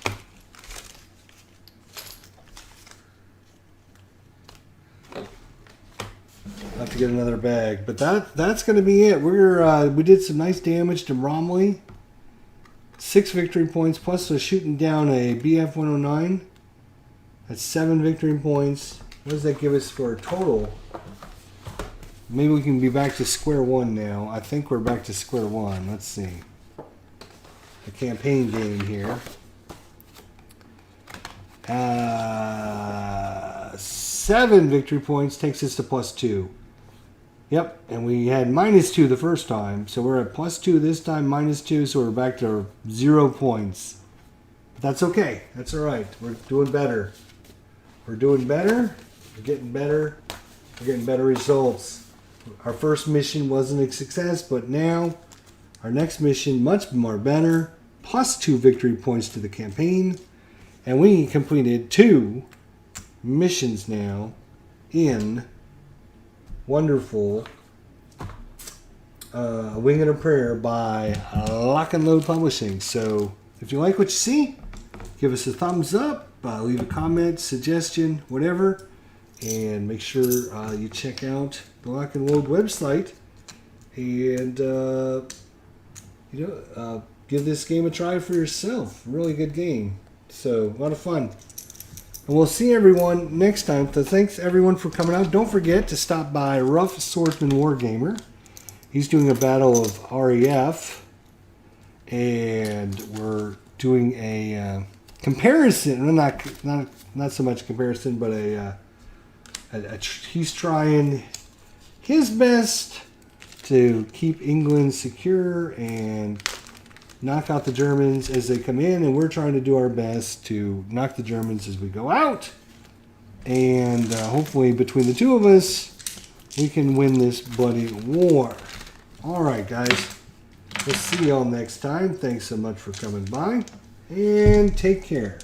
I'll have to get another bag. But that's going to be it. We did some nice damage to Bromley. 6 victory points, plus we're shooting down a BF-109. That's 7 victory points. What does that give us for a total? Maybe we can be back to square one now. I think we're back to square one. Let's see. The campaign game here. 7 victory points takes us to +2. Yep, and we had -2 the first time. So we're at +2 this time, -2, so we're back to 0 points. But that's okay. That's all right. We're doing better. We're doing better. We're getting better. We're getting better results. Our first mission wasn't a success, but now our next mission, much more better. +2 victory points to the campaign. And we completed 2 missions now in wonderful Wing and a Prayer by Lock and Load Publishing. So if you like what you see, give us a thumbs up, leave a comment, suggestion, whatever. And make sure you check out the Lock and Load website and give this game a try for yourself. Really good game. So a lot of fun. And we'll see everyone next time. So thanks everyone for coming out. Don't forget to stop by Rough Swordsman Wargamer. He's doing a battle of REF, and we're doing a comparison. Not so much comparison, but he's trying his best to keep England secure and knock out the Germans as they come in, and we're trying to do our best to knock the Germans as we go out. And hopefully between the two of us, we can win this bloody war. Alright guys, we'll see y'all next time. Thanks so much for coming by, and take care.